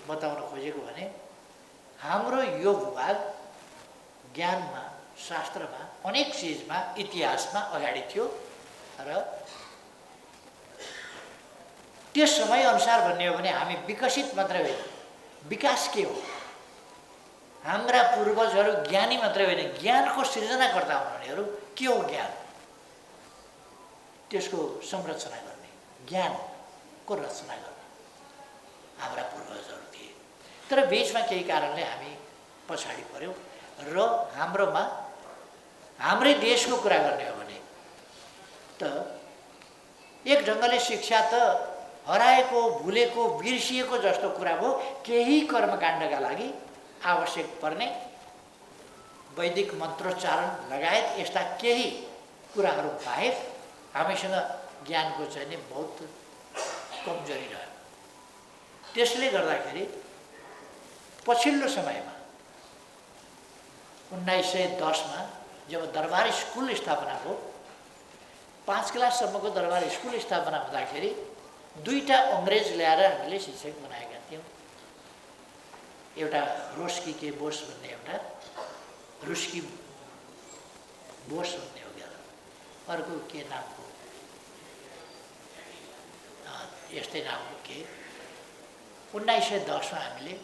बताउन खोजेको भने हाम्रो यो भूभाग ज्ञानमा, शास्त्रमा, अनेक चिजमा, इतिहासमा अगाडि थियो र त्यस समय अनुसार भन्ने हो भने हामी विकसित मात्रै होइन, विकास के हो? हाम्रा पूर्वजहरू ज्ञानी मात्रै होइन, ज्ञानको सृजनाकर्ता हुनेहरू के हो ज्ञान? त्यसको संरचना गर्ने, ज्ञानको रचना गर्ने हाम्रा पूर्वजहरू थिए। तर बिचमा केही कारणले हामी पछाडि पर्यौँ र हाम्रोमा, हाम्रै देशको कुरा गर्ने हो भने त एक ढङ्गले शिक्षा त हराएको, भुलेको, बिर्सिएको जस्तो कुरा हो। केही कर्मकाण्डका लागि आवश्यक पर्ने वैदिक मन्त्रोच्चारण लगायत यस्ता केही कुराहरू बाहेक हामीसँग ज्ञानको चाहिँ बहुत कमजोरी रह्यो। त्यसले गर्दाखेरि पछिल्लो समयमा 1910 मा जब दरबार स्कुल स्थापना भयो, 5 क्लाससम्मको दरबार स्कुल स्थापना हुँदाखेरि 2टा अङ्ग्रेज ल्याएर हामीले शिक्षक बनाएका थियौँ। एउटा रोस्की के बोस भन्ने, एउटा रुस्की बोस भन्ने हो क्या, अर्को के नामको, यस्तै नामको के। 1910 मा हामीले,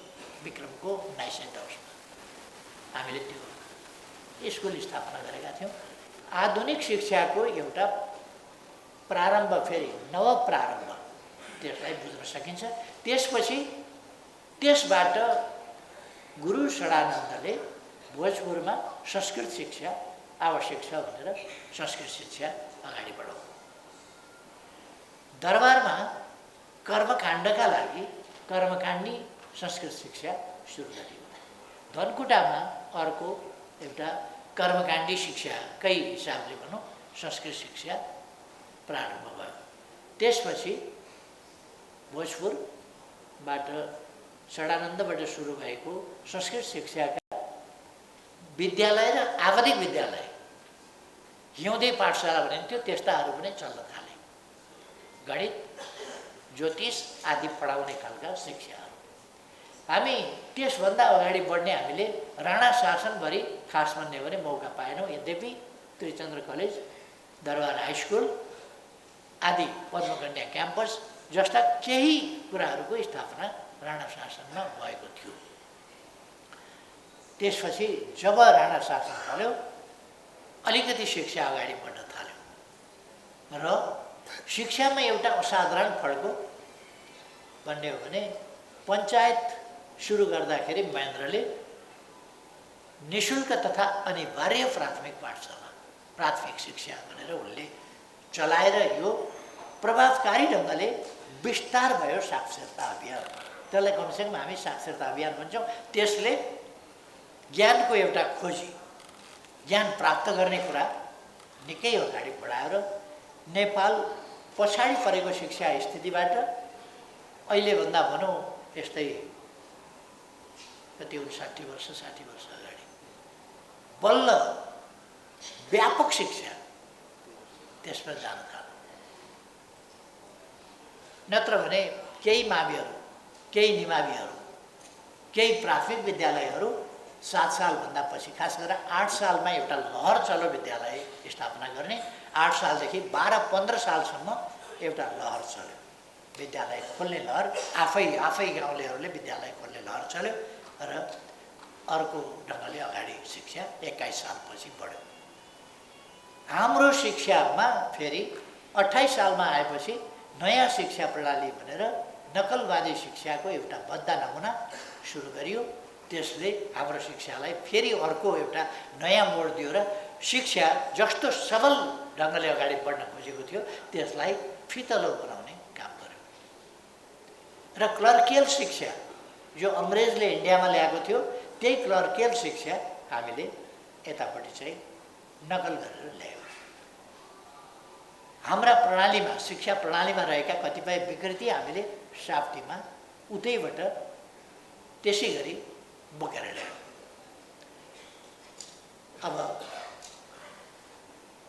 विक्रमको 1910 मा हामीले त्यो स्कुल स्थापना गरेका थियौँ। आधुनिक शिक्षाको एउटा प्रारम्भ, फेरि नव प्रारम्भ, त्यसलाई बुझ्न सकिन्छ। त्यसपछि त्यसबाट गुरु षडानन्दले भोजपुरमा संस्कृत शिक्षा आवश्यक छ भनेर संस्कृत शिक्षा अगाडि बढाउनु। दरबारमा कर्मकाण्डका लागि कर्मकाण्डी संस्कृत शिक्षा सुरु गरियो। धनकुटामा अर्को एउटा कर्मकाण्डी शिक्षाकै हिसाबले भनौँ संस्कृत शिक्षा प्रारम्भ भयो। त्यसपछि भोजपुरबाट षडानन्दबाट सुरु भएको संस्कृत शिक्षाका विद्यालय र आधुनिक विद्यालय हिउँदे पाठशाला भनिन्थ्यो त्यस्ताहरू पनि चल्न थाले। गणित ज्योतिष आदि पढाउने खालका शिक्षाहरू। हामी त्यसभन्दा अगाडि बढ्ने हामीले राणा शासनभरि खास भन्ने हो भने मौका पाएनौँ। यद्यपि त्रिचन्द्र कलेज, दरबार हाई स्कुल आदि पद्मकन्या क्याम्पस जस्ता केही कुराहरूको स्थापना राणा शासनमा भएको थियो। त्यसपछि जब राणा शासन थाल्यो अलिकति शिक्षा अगाडि बढ्न थाल्यो र शिक्षामा एउटा असाधारण फड्को भन्ने हो भने पञ्चायत सुरु गर्दाखेरि महेन्द्रले निशुल्क तथा अनिवार्य प्राथमिक पाठशाला प्राथमिक शिक्षा भनेर उनले चलाएर यो प्रभावकारी ढङ्गले विस्तार भयो साक्षरता अभियान। त्यसलाई कमसेकम हामी साक्षरता अभियान भन्छौँ। त्यसले ज्ञानको एउटा खोजी ज्ञान प्राप्त गर्ने कुरा निकै अगाडि बढाएर नेपाल पछाडि परेको शिक्षा स्थितिबाट अहिलेभन्दा भनौँ यस्तै कति 60 वर्ष 60 वर्ष अगाडि बल्ल व्यापक शिक्षा त्यसमा जान थाल्यो। नत्र भने केही माविहरू केही निमाविहरू केही प्राथमिक विद्यालयहरू 7 सालभन्दा पछि खास गरेर 8 सालमा एउटा लहर चलो विद्यालय स्थापना गर्ने। 8 सालदेखि 12-15 सालसम्म एउटा लहर चल्यो विद्यालय खोल्ने लहर। आफै गाउँलेहरूले विद्यालय खोल्ने लहर चल्यो र अर्को ढङ्गले अगाडि शिक्षा 21 सालपछि बढ्यो। हाम्रो शिक्षामा फेरि 28 सालमा आएपछि नयाँ शिक्षा प्रणाली भनेर नकलवादी शिक्षाको एउटा बद्दा नमुना सुरु गरियो। त्यसले हाम्रो शिक्षालाई फेरि अर्को एउटा नयाँ मोड दियो र शिक्षा जस्तो सबल ढङ्गले अगाडि बढ्न खोजेको थियो त्यसलाई फितलो बनाउने काम गर्यो। र क्लर्कियल शिक्षा जो अङ्ग्रेजले इन्डियामा ल्याएको थियो त्यही क्लर्कियल शिक्षा हामीले यतापट्टि चाहिँ नकल गरेर ल्यायौँ। हाम्रा प्रणालीमा शिक्षा प्रणालीमा रहेका कतिपय विकृति हामीले साप्तीमा उतैबाट त्यसै गरी बोकेर ल्यायौँ। अब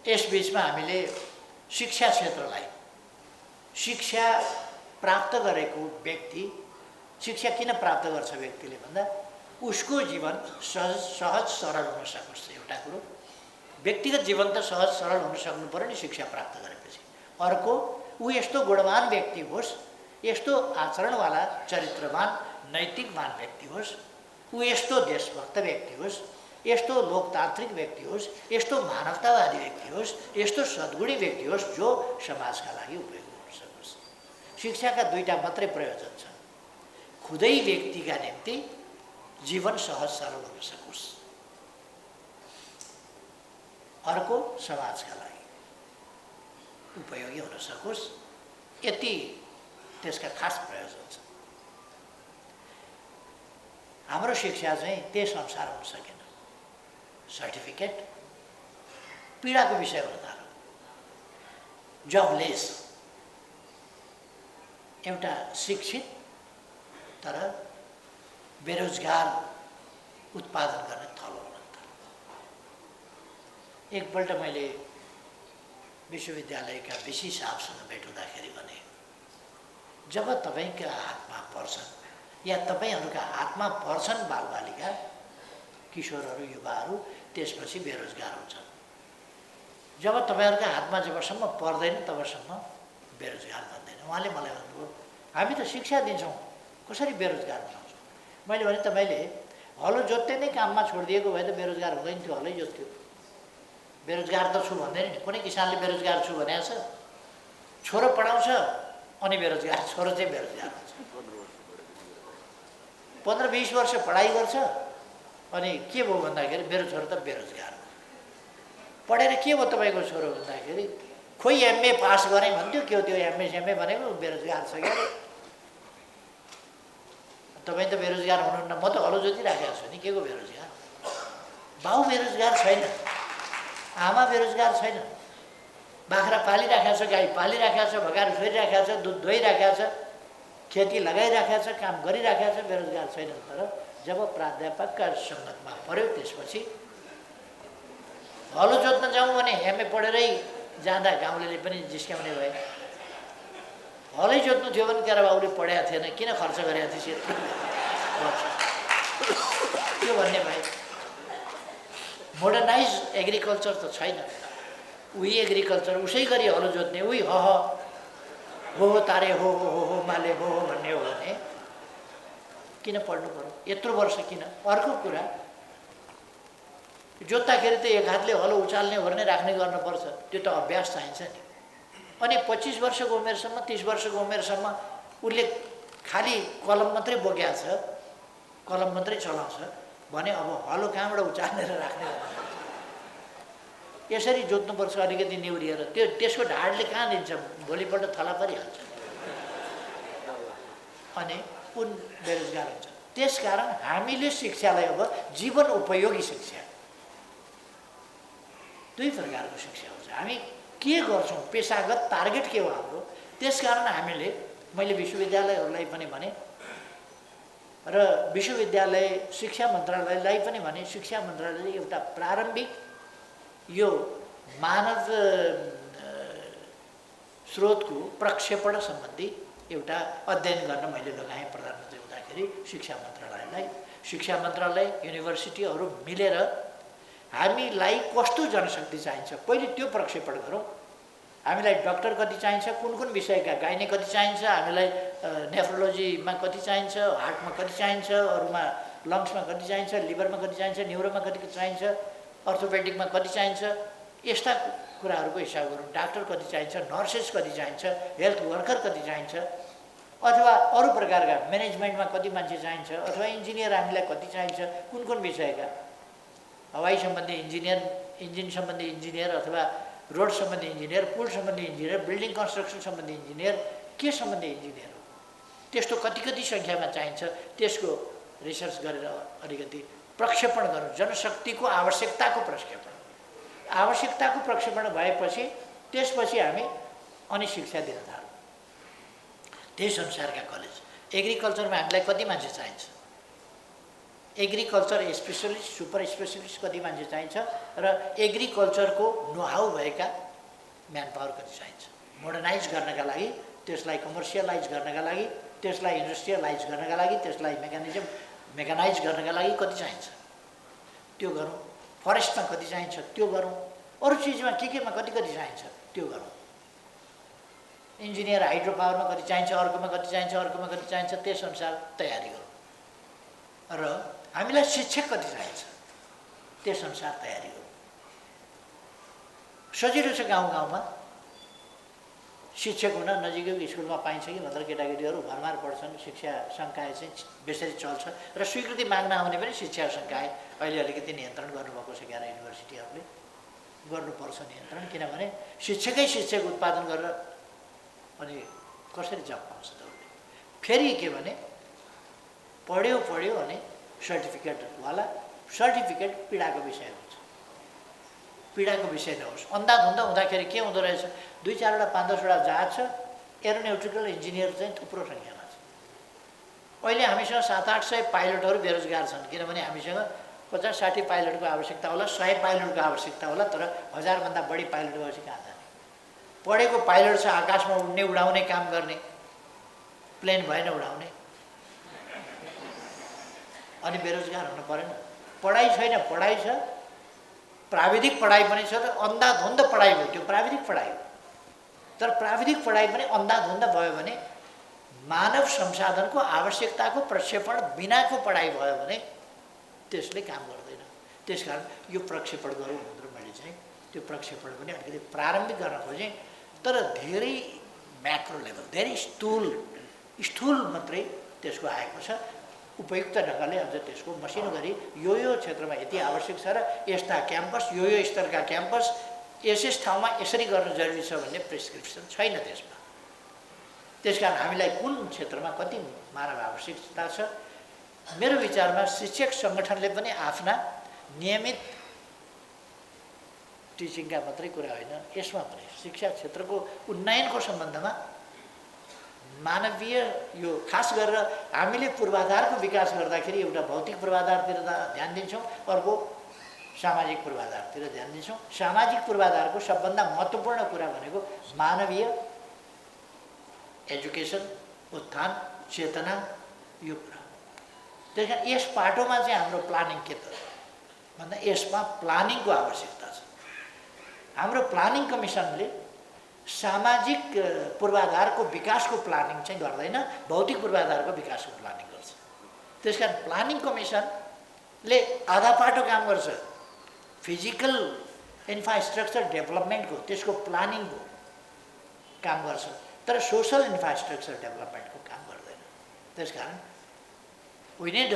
यसबिचमा हामीले शिक्षा क्षेत्रलाई शिक्षा प्राप्त गरेको व्यक्ति शिक्षा किन प्राप्त गर्छ व्यक्तिले भन्दा उसको जीवन सहज सरल हुन सकोस्। एउटा कुरो व्यक्तिगत जीवन त सहज सरल हुन सक्नु पर्यो नि शिक्षा प्राप्त गरेपछि। अर्को ऊ यस्तो गुणवान व्यक्ति होस्, यस्तो आचरणवाला चरित्रवान नैतिकवान व्यक्ति होस्, ऊ यस्तो देशभक्त व्यक्ति होस्, यस्तो लोकतान्त्रिक व्यक्ति होस्, यस्तो मानवतावादी व्यक्ति होस्, यस्तो सद्गुणी व्यक्ति होस् जो समाजका लागि उपयोगी हुन सकोस्। शिक्षाका दुईटा मात्रै प्रयोजन छन्। खुदै व्यक्तिका निम्ति जीवन सहज सरल हुन सकोस्, अर्को समाजका लागि उपयोगी हुन सकोस्। यति त्यसका खास प्रयोजन छ। हाम्रो शिक्षा चाहिँ त्यस अनुसार हुन सकेन। सर्टिफिकेट पीडाको विषय हुन थाल्यो। जबलेस एउटा शिक्षित तर बेरोजगार उत्पादन गर्ने थलो हुन थाल्यो। एकपल्ट मैले विश्वविद्यालयका विशि साहबसँग भेट हुँदाखेरि भने जब तपाईँका हातमा पर्छन् या तपाईँहरूका हातमा पर्छन् बालबालिका किशोरहरू युवाहरू त्यसपछि बेरोजगार हुन्छन्। जब तपाईँहरूका हातमा जबसम्म पर्दैन तबसम्म बेरोजगार बन्दैन। उहाँले मलाई भन्नुभयो हामी त शिक्षा दिन्छौँ कसरी बेरोजगार बनाउँछौँ। मैले भने तपाईँले हलो जोत्दै नै काममा छोडिदिएको भए त बेरोजगार हुँदैन थियो। हलै जोत्थ्यो। बेरोजगार त छु भन्दैन नि। कुनै किसानले बेरोजगार छु भनेको छ? छोरो पढाउँछ अनि बेरोजगार, छोरो चाहिँ बेरोजगार हुन्छ। 15-20 वर्ष पढाइ गर्छ अनि के भयो भन्दाखेरि मेरो छोरो त बेरोजगार हो। पढेर के भयो तपाईँको छोरो भन्दाखेरि खोइ एमए पास गरेँ भन्थ्यो, के हो त्यो एमए भनेको बेरोजगार छ क्या। तपाईँ त बेरोजगार हुनुहुन्न, म त हलो जोतिराखेको छु नि, के को बेरोजगार? बाउ बेरोजगार छैन, आमा बेरोजगार छैन, बाख्रा पालिराखेको छ, गाई पालिराखेको छ, भगाएर छोइराखेको छ, दुध धोइराखेको छ, खेती लगाइराखेको छ, काम गरिराखेको छ, बेरोजगार छैन। तर जब प्राध्यापकका सङ्गतमा पऱ्यो त्यसपछि हलो जोत्न जाउँ भने एमए पढेरै जाँदा गाउँले पनि जिस्क्याउने भए। हलै जोत्नु थियो भने तेरो बाउले पढाएको थिएन, किन खर्च गरेको थिएँ त्यो भन्ने भए। मोडर्नाइज एग्रिकल्चर त छैन, उही एग्रिकल्चर उसै गरी हलो जोत्ने, उही हो तारे हो माले हो भन्ने हो भने किन पढ्नु पर्यो? यत्रो वर्ष किन? अर्को कुरा, जोत्दाखेरि त एक हातले हलो उचाल्ने हो भने राख्ने गर्नुपर्छ, त्यो त अभ्यास चाहिन्छ नि। अनि 25 वर्षको उमेरसम्म 30 वर्षको उमेरसम्म उसले खालि कलम मात्रै बोकेको छ, कलम मात्रै चलाउँछ भने अब हलो कहाँबाट उचालेर राख्ने? यसरी जोत्नुपर्छ अलिकति निहुरिएर। त्यसको ढाडले कहाँ दिन्छ? भोलिपल्ट थला परिहाल्छ अनि उन बेरोजगार हुन्छ। त्यसकारण हामीले शिक्षालाई अब जीवन उपयोगी शिक्षा, दुई प्रकारको शिक्षा हुन्छ। हामी के गर्छौँ, पेसागत टार्गेट के हो हाम्रो? त्यसकारण हामीले, मैले विश्वविद्यालयहरूलाई पनि भने र विश्वविद्यालय शिक्षा मन्त्रालयलाई पनि भने, शिक्षा मन्त्रालयले एउटा प्रारम्भिक यो मानव स्रोतको प्रक्षेपण सम्बन्धी एउटा अध्ययन गर्न मैले लगाएँ प्रधानमन्त्री हुँदाखेरि शिक्षा मन्त्रालयलाई। शिक्षा मन्त्रालय युनिभर्सिटीहरू मिलेर हामीलाई कस्तो जनशक्ति चाहिन्छ पहिले त्यो प्रक्षेपण गरौँ। हामीलाई डक्टर कति चाहिन्छ, कुन कुन विषयका, गाइने कति चाहिन्छ, हामीलाई नेफ्रोलोजीमा कति चाहिन्छ, हार्टमा कति चाहिन्छ, अरूमा लङ्समा कति चाहिन्छ, लिभरमा कति चाहिन्छ, न्युरोमा कति चाहिन्छ, अर्थोपेडिकमा कति चाहिन्छ, यस्ता कुराहरूको हिसाब गरौँ। डाक्टर कति चाहिन्छ, नर्सेस कति चाहिन्छ, हेल्थ वर्कर कति चाहिन्छ, अथवा अरू प्रकारका म्यानेजमेन्टमा कति मान्छे चाहिन्छ, अथवा इन्जिनियर हामीलाई कति चाहिन्छ, कुन कुन विषयका, हवाई सम्बन्धी इन्जिनियर, इन्जिन सम्बन्धी इन्जिनियर, अथवा रोड सम्बन्धी इन्जिनियर, पुल सम्बन्धी इन्जिनियर, बिल्डिङ कन्स्ट्रक्सन सम्बन्धी इन्जिनियर, के सम्बन्धी इन्जिनियर हो, त्यस्तो कति कति सङ्ख्यामा चाहिन्छ, त्यसको रिसर्च गरेर अलिकति प्रक्षेपण गरौँ। जनशक्तिको आवश्यकताको प्रक्षेपण, आवश्यकताको प्रक्षेपण भएपछि त्यसपछि हामी अनि शिक्षा दिन थाल्यौँ। त्यही संसारका कलेज, एग्रिकल्चरमा हामीलाई कति मान्छे चाहिन्छ, एग्रिकल्चर स्पेसलिस्ट, सुपर स्पेसलिस्ट कति मान्छे चाहिन्छ, र एग्रिकल्चरको नोहाउ भएका म्यान पावर कति चाहिन्छ। मोडर्नाइज गर्नका लागि, त्यसलाई कमर्सियलाइज गर्नका लागि, त्यसलाई इन्डस्ट्रियलाइज गर्नका लागि, त्यसलाई मेकानाइज गर्नका लागि कति चाहिन्छ त्यो गरौँ। फरेस्टमा कति चाहिन्छ त्यो गरौँ। अरू चिजमा केमा कति कति चाहिन्छ त्यो गरौँ। इन्जिनियर हाइड्रो पावरमा कति चाहिन्छ, अर्कोमा कति चाहिन्छ, अर्कोमा कति चाहिन्छ, त्यसअनुसार तयारी गरौँ। र हामीलाई शिक्षक कति चाहिन्छ त्यसअनुसार तयारी गरौँ। सजिलो छ गाउँ गाउँमा शिक्षक हुन, नजिकैको स्कुलमा पाइन्छ कि भनेर केटाकेटीहरू भरमार पढ्छन्। शिक्षा सङ्काय चाहिँ बेसरी चल्छ र स्वीकृति माग्न आउने पनि शिक्षा सङ्काय अहिले अलिकति नियन्त्रण गर्नुभएको छ क्यारे युनिभर्सिटीहरूले, गर्नुपर्छ नियन्त्रण। किनभने शिक्षकै शिक्षक उत्पादन गरेर अनि कसरी जब पाउँछ त उसले? फेरि के भने पढ्यो अनि सर्टिफिकेटवाला, सर्टिफिकेट पीडाको विषय हुन्छ, पीडाको विषय नहोस्। अन्धाधुन्दा हुँदाखेरि के हुँदो रहेछ, 2-4वटा 5-10वटा जहाज छ, एरोनोटिकल इन्जिनियर चाहिँ थुप्रो सङ्ख्यामा छ। अहिले हामीसँग 700-800 पाइलटहरू बेरोजगार छन्, किनभने हामीसँग 50-60 पाइलटको आवश्यकता होला, 100 पाइलटको आवश्यकता होला, तर 1000भन्दा बढी पाइलट भएपछि कहाँ जाने? पढेको पाइलट छ, आकाशमा उड्ने, उडाउने काम गर्ने, प्लेन भएन उडाउने, अनि बेरोजगार हुनु परेन? पढाइ छैन, पढाइ छ, प्राविधिक पढाइ पनि छ, तर अन्धाधुन्द पढाइ भयो, त्यो प्राविधिक पढाइ हो। तर प्राविधिक पढाइ पनि अन्धाधुन्द भयो भने मानव संसाधनको आवश्यकताको प्रक्षेपण बिनाको पढाइ भयो भने त्यसले काम गर्दैन। त्यसकारण यो प्रक्षेपण गरौँ भनेर मैले चाहिँ त्यो प्रक्षेपण पनि अलिकति प्रारम्भिक गर्न खोजेँ, तर धेरै म्याक्रो लेभल, धेरै स्थूल मात्रै त्यसको आएको छ। उपयुक्त ढङ्गले अझ त्यसको मसिनो गरी यो क्षेत्रमा यति आवश्यक छ र यस्ता क्याम्पस यो स्तरका क्याम्पस यस ठाउँमा यसरी गर्न जरुरी छ भन्ने प्रिस्क्रिप्सन छैन त्यसमा। त्यसकारण हामीलाई कुन क्षेत्रमा कति मानव आवश्यकता छ, मेरो विचारमा शिक्षक सङ्गठनले पनि आफ्ना नियमित टिचिङका मात्रै कुरा होइन, यसमा पनि शिक्षा क्षेत्रको उन्नयनको सम्बन्धमा मानवीय यो खास गरेर हामीले पूर्वाधारको विकास गर्दाखेरि एउटा भौतिक पूर्वाधारतिर ध्यान दिन्छौँ, अर्को सामाजिक पूर्वाधारतिर ध्यान दिन्छौँ। सामाजिक पूर्वाधारको सबभन्दा महत्त्वपूर्ण कुरा भनेको मानवीय एजुकेसन, उत्थान, चेतना, यो कुरा। त्यस कारण यस पाटोमा चाहिँ हाम्रो प्लानिङ के त भन्दा यसमा प्लानिङको आवश्यकता छ। हाम्रो प्लानिङ कमिसनले सामाजिक पूर्वाधारको विकासको प्लानिङ चाहिँ गर्दैन, भौतिक पूर्वाधारको विकासको प्लानिङ गर्छ। त्यसकारण प्लानिङ कमिसनले आधा पाटो काम गर्छ, फिजिकल इन्फ्रास्ट्रक्चर डेभलपमेन्टको त्यसको प्लानिङको काम गर्छ, तर सोसल इन्फ्रास्ट्रक्चर डेभलपमेन्टको काम गर्दैन। त्यसकारण we need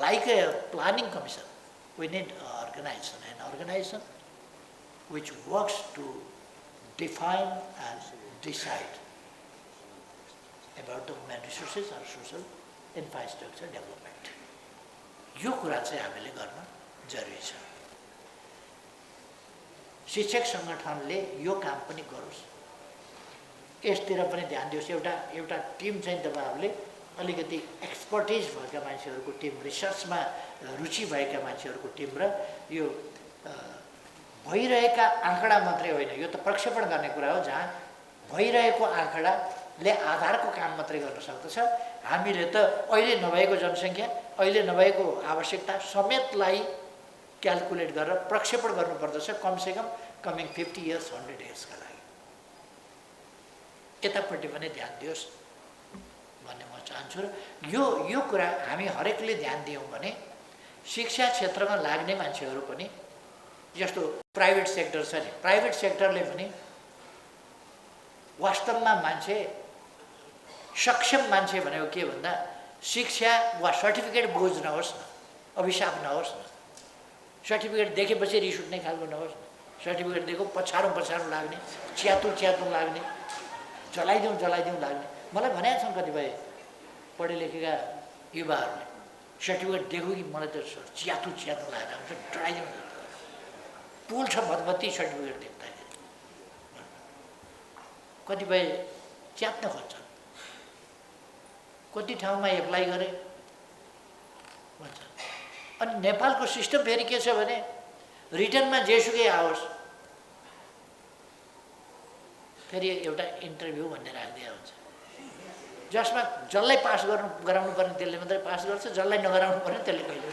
like a planning commission, we need organisation which works to define and decide about the human resources or social infrastructure development. यो कुरा चाहिँ हामीले गर्न जरुरी छ। शिक्षक सङ्गठनले यो काम पनि गरोस्, यसतिर पनि ध्यान दियोस्। एउटा टिम चाहिँ तपाईँहरूले अलिकति एक्सपर्टिज भएका मान्छेहरूको टिम, रिसर्चमा रुचि भएका मान्छेहरूको टिम र यो भइरहेका आँकडा मात्रै होइन, यो त प्रक्षेपण गर्ने कुरा हो, जहाँ भइरहेको आँकडाले आधारको काम मात्रै गर्न सक्दछ। हामीले त अहिले नभएको जनसङ्ख्या, अहिले नभएको आवश्यकता समेतलाई क्यालकुलेट गरेर प्रक्षेपण गर्नुपर्दछ, कमसेकम कमिङ 50 इयर्स 100 इयर्सका लागि। यतापट्टि पनि ध्यान दियोस् भन्ने म चाहन्छु। र यो कुरा हामी हरेकले ध्यान दियौँ भने शिक्षा क्षेत्रमा लाग्ने मान्छेहरू पनि, जस्तो प्राइभेट सेक्टर छ नि, प्राइभेट सेक्टरले पनि वास्तवमा मान्छे सक्षम मान्छे भनेको के भन्दा शिक्षा वा सर्टिफिकेट बोझ नहोस् न, अभिशाप नहोस् न। सर्टिफिकेट देखेपछि रिस उठ्ने खालको नहोस् न। सर्टिफिकेट दिएको पछाडौँ लाग्ने, च्यातुँ लाग्ने, जलाइदिउँ लाग्ने। मलाई भनेका छन् कतिपय पढे लेखेका युवाहरूले, सर्टिफिकेट दिएको कि मलाई त च्यातुँ लागेर आउँछ, डराइदिउँ पुल छ भतभती सर्टिफिकेट देख्दाखेरि। कतिपय च्यात्न खोज्छन्, कति ठाउँमा एप्लाई गरे भन्छ। अनि नेपालको सिस्टम फेरि के छ भने रिटर्नमा जेसुकै आओस्, फेरि एउटा इन्टरभ्यू भन्ने राखिदिया हुन्छ, जसमा जसलाई पास गराउनु पर्ने त्यसले मात्रै पास गर्छ, जसलाई नगराउनु पर्ने त्यसले कहिले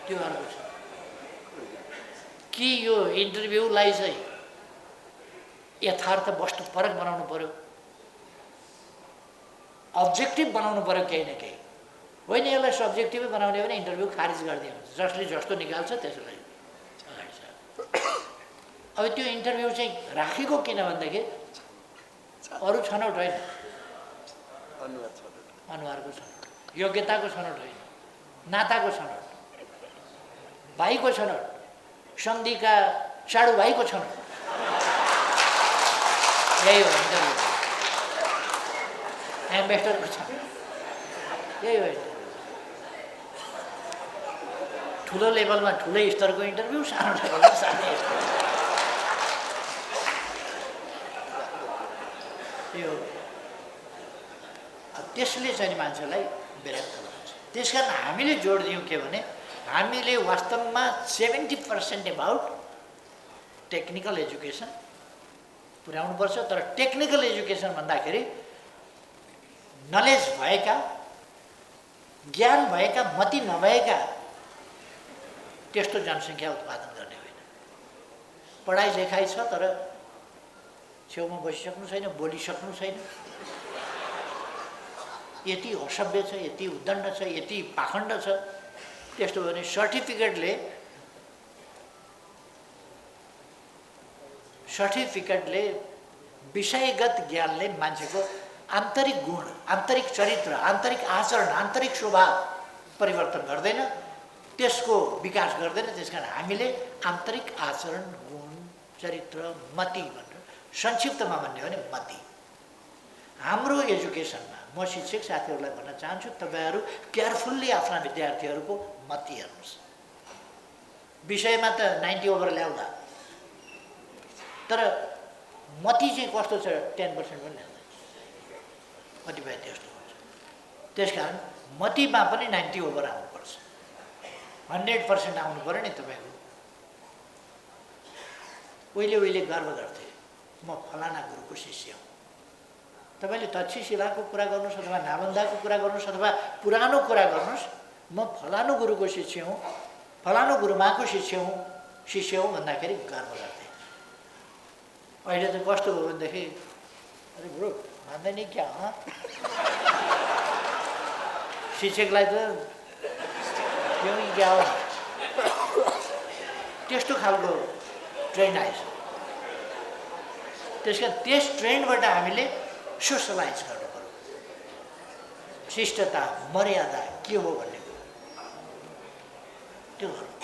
त्यो अर्को छ कि यो इन्टरभ्यूलाई चाहिँ यथार्थ वस्तुपरक बनाउनु पर्यो, अब्जेक्टिभ बनाउनु पर्यो केही न केही। होइन यसलाई सब्जेक्टिभै बनाउने भने इन्टरभ्यू खारिज गरिदियो हुन्छ, जसले जस्तो निकाल्छ त्यसलाई अगाडि छ। अब त्यो इन्टरभ्यू चाहिँ राखेको किन भन्दाखेरि अरू छनौट होइन, अनुहारको छनौट, योग्यताको छनौट होइन, नाताको छनौट, भाइको छनौट, सन्धिका साडु भाइको छनौट, यही हो इन्टरभ्यू। एम्बेसडरको छनौट यही हो। ठुलो लेभलमा ठुलै स्तरको इन्टरभ्यू, सानो लेभलमा सानै स्तरको। यो त्यसले चाहिँ मान्छेलाई विरक्त बनाउँछ। त्यसकारण हामीले जोड दियौँ के भने हामीले वास्तवमा 70% एबाउट टेक्निकल एजुकेसन पुर्याउनुपर्छ। तर टेक्निकल एजुकेसन भन्दाखेरि नलेज भएका, ज्ञान भएका, मति नभएका त्यस्तो जनसङ्ख्या उत्पादन गर्ने होइन। पढाइ लेखाइ छ तर छेउमा बसिसक्नु छैन, बोलिसक्नु छैन, यति असभ्य छ, यति उद्दण्ड छ, यति पाखण्ड छ, त्यस्तो भने सर्टिफिकेटले विषयगत ज्ञानले मान्छेको आन्तरिक गुण, आन्तरिक चरित्र, आन्तरिक आचरण, आन्तरिक स्वभाव परिवर्तन गर्दैन, त्यसको विकास गर्दैन। त्यसकारण हामीले आन्तरिक आचरण, गुण, चरित्र, मति भनेर संक्षिप्तमा भन्ने हो भने मति। हाम्रो एजुकेसनमा म शिक्षक साथीहरूलाई भन्न चाहन्छु, तपाईहरू केयरफुल्ली आफ्ना विद्यार्थीहरूको मति हेर्नुहोस्। विषयमा त 90 ओभर ल्याउँदा, तर मति चाहिँ कस्तो छ 10% पनि ल्याउँदैन, कतिपय त्यस्तो हुन्छ। त्यसकारण मतिमा पनि 90 ओभर आउनुपर्छ, 100% आउनु पऱ्यो नि। तपाईँको उहिले गर्व गर्थे, म फलाना गुरुको शिष्य हुँ। तपाईँले तक्षशिलाको कुरा गर्नुहोस् अथवा नालन्दाको कुरा गर्नुहोस् अथवा पुरानो कुरा गर्नुहोस्, म फलानु गुरुको शिष्य हुँ, फलानु गुरुमाको शिष्य हुँ भन्दाखेरि गर्व गर्थे। अहिले त कस्तो हो भनेदेखि, अरे ब्रो मान्दैन नि क्या, शिक्षकलाई त त्यो क्या हो, त्यस्तो खालको ट्रेन्ड आएछ। त्यसकारण त्यस ट्रेन्डबाट हामीले सोसलाइज गर्नु पर्यो। शिष्टता, मर्यादा के हो भन्ने कुरो त्यो गर्नु।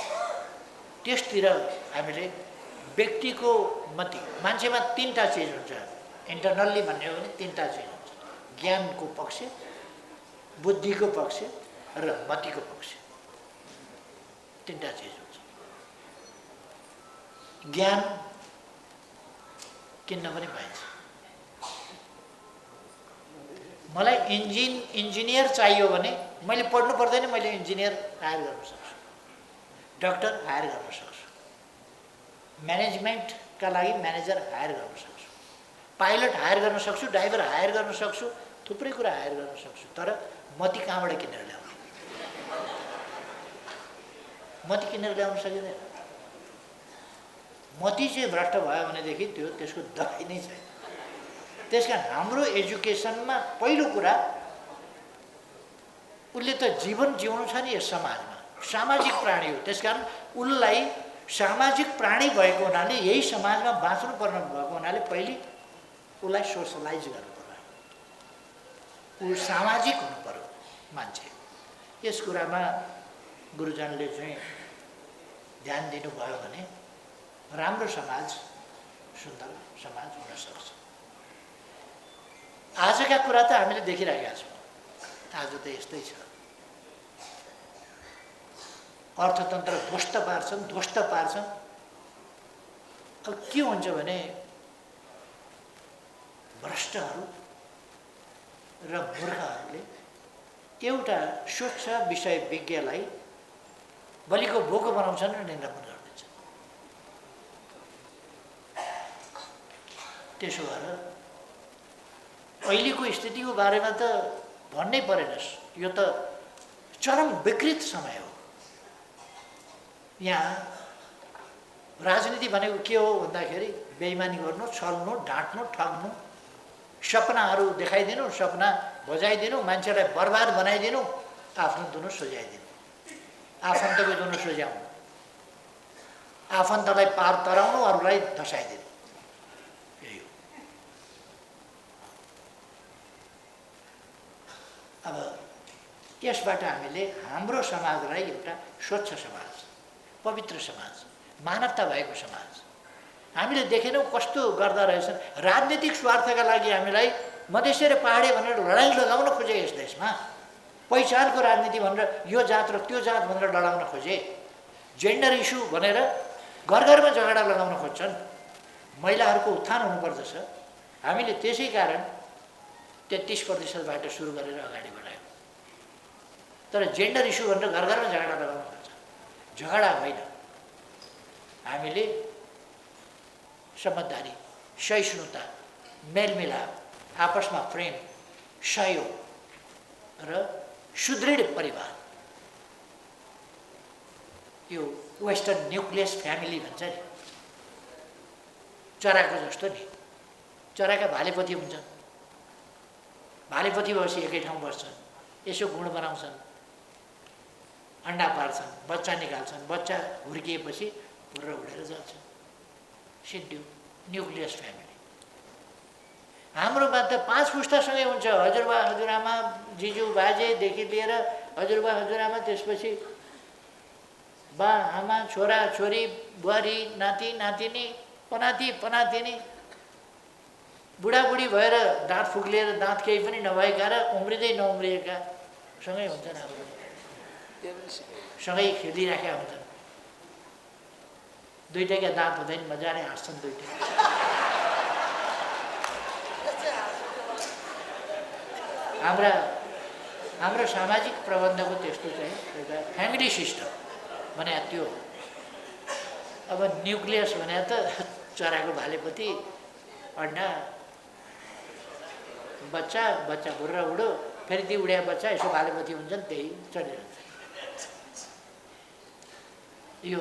त्यसतिर हामीले व्यक्तिको मति, मान्छेमा 3टा चिज हुन्छ। इन्टरनल्ली भन्ने हो भने 3टा चिज हुन्छ, ज्ञानको पक्ष, बुद्धिको पक्ष र मतिको पक्ष। 3टा चिज हुन्छ। ज्ञान किन्न पनि पाइन्छ। मलाई इन्जिनियर चाहियो भने मैले पढ्नु पर्दैन, मैले इन्जिनियर हायर गर्न सक्छु, डक्टर हायर गर्न सक्छु, म्यानेजमेन्टका लागि म्यानेजर हायर गर्न सक्छु, पाइलट हायर गर्न सक्छु, ड्राइभर हायर गर्न सक्छु, थुप्रै कुरा हायर गर्न सक्छु। तर मति कहाँबाट किनेर ल्याउनु? मति किनेर ल्याउन सकिँदैन। मति चाहिँ भ्रष्ट भयो भनेदेखि त्यसको दबाई नै छैन। त्यसकारण हाम्रो एजुकेसनमा पहिलो कुरा, उसले त जीवन जिउनु छ नि यस समाजमा, सामाजिक प्राणी हो। त्यसकारण उसलाई सामाजिक प्राणी भएको हुनाले, यही समाजमा बाँच्नु पर्ने भएको हुनाले पहिले उसलाई सोसलाइज गर्नु पर्यो, ऊ सामाजिक हुनु पर्यो मान्छे। यस कुरामा गुरुजनले चाहिँ ध्यान दिनुभयो भने राम्रो समाज, सुन्दर समाज हुन सक्छ। आजका कुरा त हामीले देखिरहेका छौँ। आज त यस्तै छ, अर्थतन्त्र ध्वस्त पार्छन्। अब के हुन्छ भने भ्रष्टहरू र मूर्खहरूले एउटा स्वच्छ विषय विज्ञलाई बलिको भोको बनाउँछन् र निन्द्रापन गर्दैछन्। त्यसो भएर अहिलेको स्थितिको बारेमा त भन्नै परेनस्। यो त चरम विकृत समय हो। यहाँ राजनीति भनेको के हो भन्दाखेरि बेइमानी गर्नु, छल्नु, डाँट्नु, ठग्नु, सपनाहरू देखाइदिनु, सपना बजाइदिनु, मान्छेलाई बर्बाद बनाइदिनु, आफ्नो दुनो सोझाइदिनु, आफन्तको दुनो सोझ्याउनु, आफन्तलाई पार तराउनु, अरूलाई धसाइदिनु। यही हो। अब यसबाट हामीले हाम्रो समाजलाई एउटा स्वच्छ समाज, पवित्र समाज, मानवता भएको समाज हामीले देखेनौँ। कस्तो गर्दा रहेछन्, राजनीतिक स्वार्थका लागि हामीलाई मधेसी र पहाडे भनेर लडाइँ लगाउन खोजे यस देशमा, पहिचानको राजनीति भनेर यो जात र त्यो जात भनेर लडाउन खोजे, जेन्डर इस्यु भनेर घर घरमा झगडा लगाउन खोज्छन्। महिलाहरूको उत्थान हुनुपर्दछ। हामीले त्यसै कारण 33% सुरु गरेर अगाडि बढायौँ। तर जेन्डर इस्यु भनेर घर घरमा झगडा लगाउन खोज्छ, झगडा होइन। हामीले समझदारी, सहिष्णुता, मेलमिलाप, आपसमा प्रेम, सहयोग र सुदृढ परिवार, यो वेस्टर्न न्युक्लियस फ्यामिली भन्छ नि, चराको जस्तो नि। चराका भालेपति हुन्छन्, भालेपति भएपछि एकै ठाउँ बस्छन्, यसो गुण बनाउँछन्, अन्डा पार्छन्, बच्चा निकाल्छन्, बच्चा हुर्किएपछि हुर्र उडेर जान्छन्। सिन्ड्यू न्युक्लियस फ्यामिली। हाम्रोमा त 5 पुस्तासँगै हुन्छ। हजुरबा हजुरआमा जिजु बाजेदेखि लिएर हजुरबा हजुरआमा, त्यसपछि बा आमा छोरा छोरी बुहारी नाति नातिनी पनाति पनातिनी, बुढाबुढी भएर दाँत फुक्लिएर दाँत केही पनि नभएका र उम्रिँदै नउम्रिएका सँगै हुन्छन्। हाम्रो सँगै खेलिराखेका हुन्छन्। दुईटैका दाँत हुँदैन, मजाले हाँस्छन् दुईटै। हाम्रो सामाजिक प्रबन्धको त्यस्तो चाहिँ एउटा फ्यामिली सिस्टम भने त्यो। अब न्युक्लियस भने त चराको भालेपति, अन्डा, बच्चा बच्चा बुढ्रा बुढो, फेरि ती उड्या बच्चा यसो भालेपति हुन्छन्, त्यही चलिरहन्छ। यो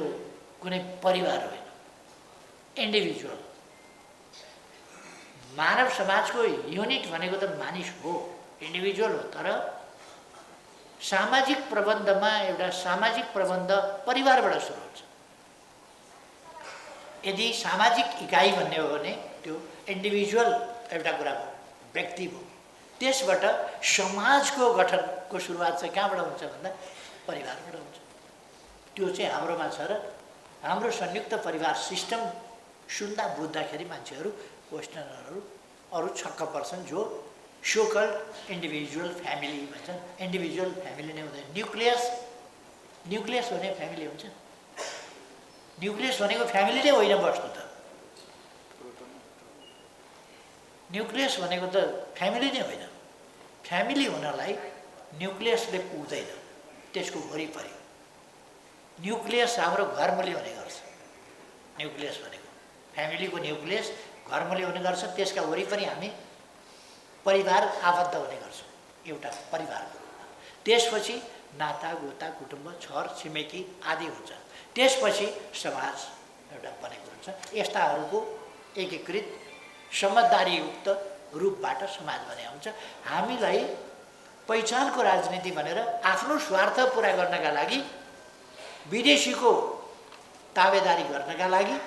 कुनै परिवार होइन, इन्डिभिजुअल। मानव समाजको युनिट भनेको त मानिस हो, इन्डिभिजुअल हो। तर सामाजिक प्रबन्धमा एउटा सामाजिक प्रबन्ध परिवारबाट सुरु हुन्छ। यदि सामाजिक इकाइ भन्ने हो भने त्यो इन्डिभिजुअल एउटा कुरा हो, व्यक्ति हो। त्यसबाट समाजको गठनको सुरुवात चाहिँ कहाँबाट हुन्छ भन्दा परिवारबाट हुन्छ। त्यो चाहिँ हाम्रोमा छ। र हाम्रो संयुक्त परिवार सिस्टम सुन्दा बुझ्दाखेरि मान्छेहरू, वेस्टर्नरहरू अरू छक्क पर्छन्, जो सोकल इन्डिभिजुअल फ्यामिली भन्छन्। इन्डिभिजुअल फ्यामिली नै हुँदैन। न्युक्लियस भने फ्यामिली हुन्छ। न्युक्लियस भनेको फ्यामिली नै होइन बस्नु त। न्युक्लियस भनेको त फ्यामिली नै होइन। फ्यामिली हुनलाई न्युक्लियसले पुग्दैन, त्यसको वरिपरि। न्युक्लियस हाम्रो घरमुली हुने गर्छ। न्युक्लियस भनेको फ्यामिलीको न्युक्लियस घरमुली हुने गर्छ। त्यसका वरिपरि हामी परिवार आबद्ध हुने गर्छौँ, एउटा परिवारको रूपमा। त्यसपछि नाता गोता कुटुम्ब छर छिमेकी आदि हुन्छ। त्यसपछि समाज एउटा बनेको हुन्छ। यस्ताहरूको एकीकृत समझदारीयुक्त रूपबाट समाज बने हुन्छ। हामीलाई पहिचानको राजनीति भनेर आफ्नो स्वार्थ पुरा गर्नका लागि, विदेशीको ताबेदारी गर्नका लागि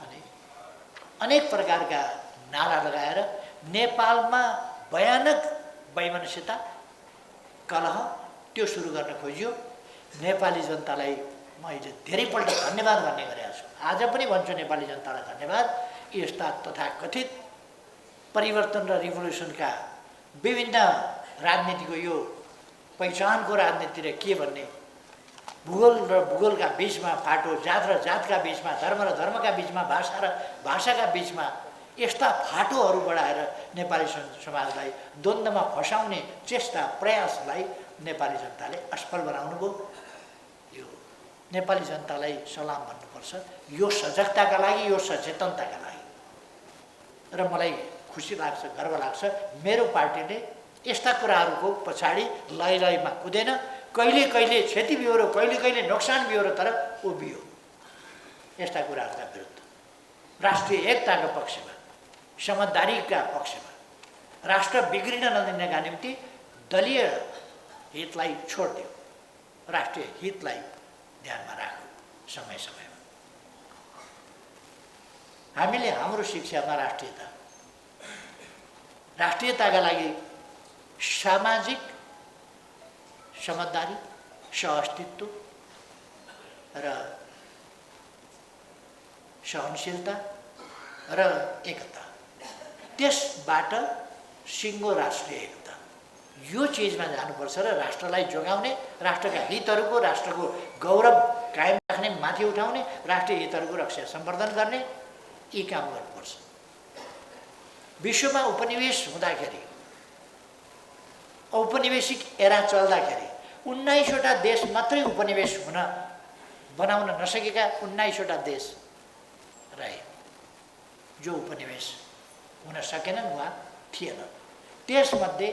अनि अनेक प्रकारका नारा लगाएर नेपालमा भयानक वैमनस्यता, कलह त्यो सुरु गर्न खोजियो। नेपाली जनतालाई मैले धेरैपल्ट धन्यवाद भन्ने गरेको छु। आज पनि भन्छु नेपाली जनतालाई धन्यवाद। यस्ता तथाकथित परिवर्तन र रिभोल्युसनका विभिन्न राजनीतिको यो पहिचानको राजनीति र के भन्ने, भूगोल र भूगोलका बिचमा फाटो, जात र जातका बिचमा, धर्म र धर्मका बिचमा, भाषा र भाषाका बिचमा यस्ता फाटोहरू बढाएर नेपाली समाजलाई द्वन्द्वमा फसाउने चेष्टा प्रयासलाई नेपाली जनताले असफल बनाउनु भयो। यो नेपाली जनतालाई सलाम भन्नुपर्छ, यो सजगताका लागि, यो सचेतनताका लागि। र मलाई खुसी लाग्छ, गर्व लाग्छ, मेरो पार्टीले यस्ता कुराहरूको पछाडि लयमा कुदेन। कहिले कहिले क्षति बिहोरो, कहिले कहिले नोक्सान बिहोरो, तर उभियो यस्ता कुराहरूका विरुद्ध। राष्ट्रिय एकताका पक्षमा, समझदारीका पक्षमा, राष्ट्र बिग्रिन नदिनका निम्ति दलीय हितलाई छोडिदियो, राष्ट्रिय हितलाई ध्यानमा राख्यो समय समयमा। हामीले हाम्रो शिक्षामा राष्ट्रियताका लागि सामाजिक समझदारी, सहअस्तित्व र सहनशीलता र एकता, त्यसबाट सिङ्गो राष्ट्रिय एकता, यो चिजमा जानुपर्छ। र राष्ट्रलाई जोगाउने, राष्ट्रका हितहरूको, राष्ट्रको गौरव कायम राख्ने, माथि उठाउने, राष्ट्रिय हितहरूको रक्षा सम्वर्धन गर्ने, यी काम गर्नुपर्छ। विश्वमा उपनिवेश हुँदाखेरि, औपनिवेशिक एरा चल्दाखेरि 19वटा देश मात्रै उपनिवेश बनाउन नसकेका 19वटा देश रहे, जो उपनिवेश हुन सकेनन् वा थिएनन्। त्यसमध्ये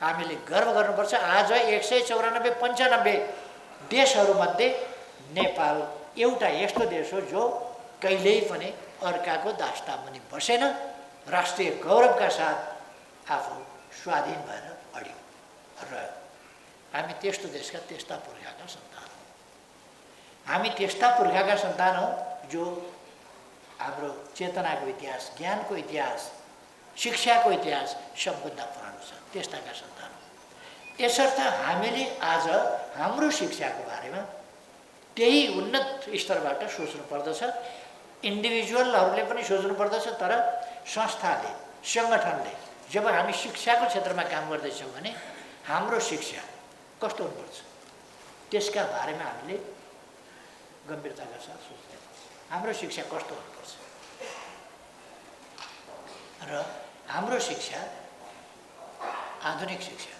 हामीले गर्व गर्नुपर्छ। आज 194-95 देशहरूमध्ये नेपाल एउटा यस्तो देश हो जो कहिल्यै पनि अर्काको दास्तामुनि बसेन, राष्ट्रिय गौरवका साथ आफू स्वाधीन भएर अड्यो। र हामी त्यस्तो देशका त्यस्ता पुर्खाका सन्तान हौँ। हामी त्यस्ता पुर्खाका सन्तान हौँ जो हाम्रो चेतनाको इतिहास, ज्ञानको इतिहास, शिक्षाको इतिहास सबभन्दा पुरानो छ त्यस्ताका सन्तान। यसर्थ हामीले आज हाम्रो शिक्षाको बारेमा त्यही उन्नत स्तरबाट सोच्नु पर्दछ। इन्डिभिजुअलहरूले पनि सोच्नु पर्दछ, तर संस्थाले, सङ्गठनले जब हामी शिक्षाको क्षेत्रमा काम गर्दैछौँ भने हाम्रो शिक्षा कस्तो हुनुपर्छ त्यसका बारेमा हामीले गम्भीरताका साथ सोच्ने। हाम्रो शिक्षा कस्तो हुनुपर्छ र हाम्रो शिक्षा आधुनिक शिक्षा।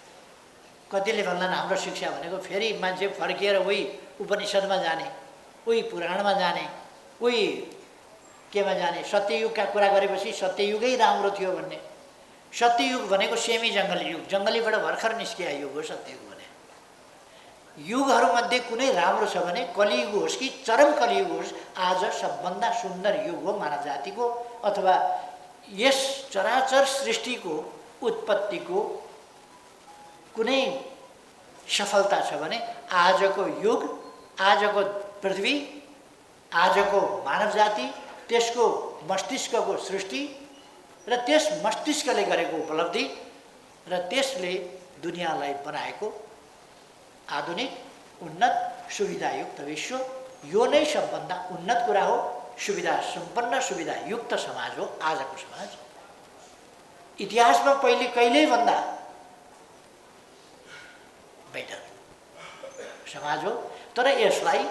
कतिले भन्लान् हाम्रो शिक्षा भनेको फेरि मान्छे फर्किएर उही उपनिषदमा जाने, उही पुराणमा जाने, उही केमा जाने, सत्ययुगका कुरा गरेपछि सत्ययुगै राम्रो थियो भन्ने। सत्ययुग भनेको सेमी जङ्गली युग, जङ्गलीबाट भर्खर निस्किया युग हो सत्ययुग भने। युगहरूमध्ये कुनै राम्रो छ भने कलियुग होस् कि चरम कलियुग होस्, आज सबभन्दा सुन्दर युग हो मानव जातिको, अथवा यस चराचर सृष्टिको उत्पत्तिको कुनै सफलता छ भने आजको युग, आजको पृथ्वी, आजको मानव जाति, त्यसको मस्तिष्कको सृष्टि र त्यस मस्तिष्कले गरेको उपलब्धि र त्यसले दुनियाँलाई बनाएको आधुनिक उन्नत सुविधायुक्त विश्व, यो नै सबभन्दा उन्नत कुरा हो। सुविधा सम्पन्न सुविधायुक्त समाज हो आजको समाज। इतिहासमा पहिले कहिल्यै भन्दा बेटर समाज हो। तर यसलाई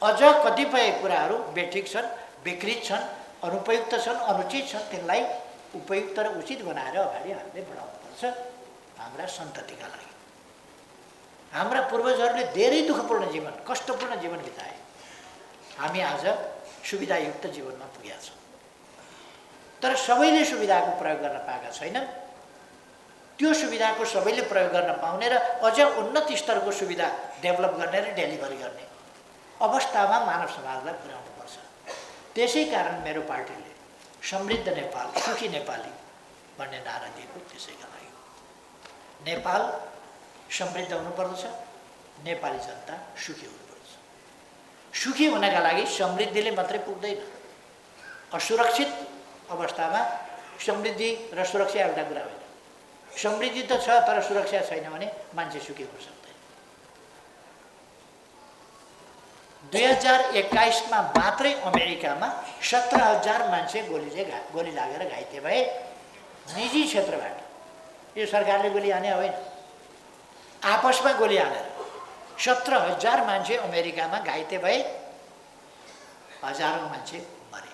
अझ कतिपय कुराहरू बेठिक छन्, विकृत छन्, अनुपयुक्त छन्, अनुचित छन्, त्यसलाई उपयुक्त र उचित बनाएर अगाडि हामीले बढाउनुपर्छ हाम्रा सन्ततिका लागि। हाम्रा पूर्वजहरूले धेरै दुःखपूर्ण जीवन, कष्टपूर्ण जीवन बिताए। हामी आज सुविधायुक्त जीवनमा पुगेका छौँ, तर सबैले सुविधाको प्रयोग गर्न पाएका छैनन्। त्यो सुविधाको सबैले प्रयोग गर्न पाउने र अझ उन्नत स्तरको सुविधा डेभलप गर्ने र डेलिभरी गर्ने अवस्थामा मानव समाजलाई पुर्याउनुपर्छ। त्यसै कारण मेरो पार्टीले समृद्ध नेपाल, सुखी नेपाली भन्ने नारा दिएको त्यसैका लागि। नेपाल समृद्ध हुनुपर्दछ, नेपाली जनता सुखी हुनुपर्छ। सुखी हुनका लागि समृद्धिले मात्रै पुग्दैन। असुरक्षित अवस्थामा समृद्धि र सुरक्षा एउटा कुरा होइन। समृद्धि त छ तर सुरक्षा छैन भने मान्छे सुखी हुन सक्दैन। 2021 मात्रै अमेरिकामा 17,000 मान्छे गोली लागेर घाइते भए निजी क्षेत्रबाट। यो सरकारले गोली हाने होइन, आपसमा गोली हानेर 17,000 मान्छे अमेरिकामा घाइते भए, हजारौँ मान्छे मरे।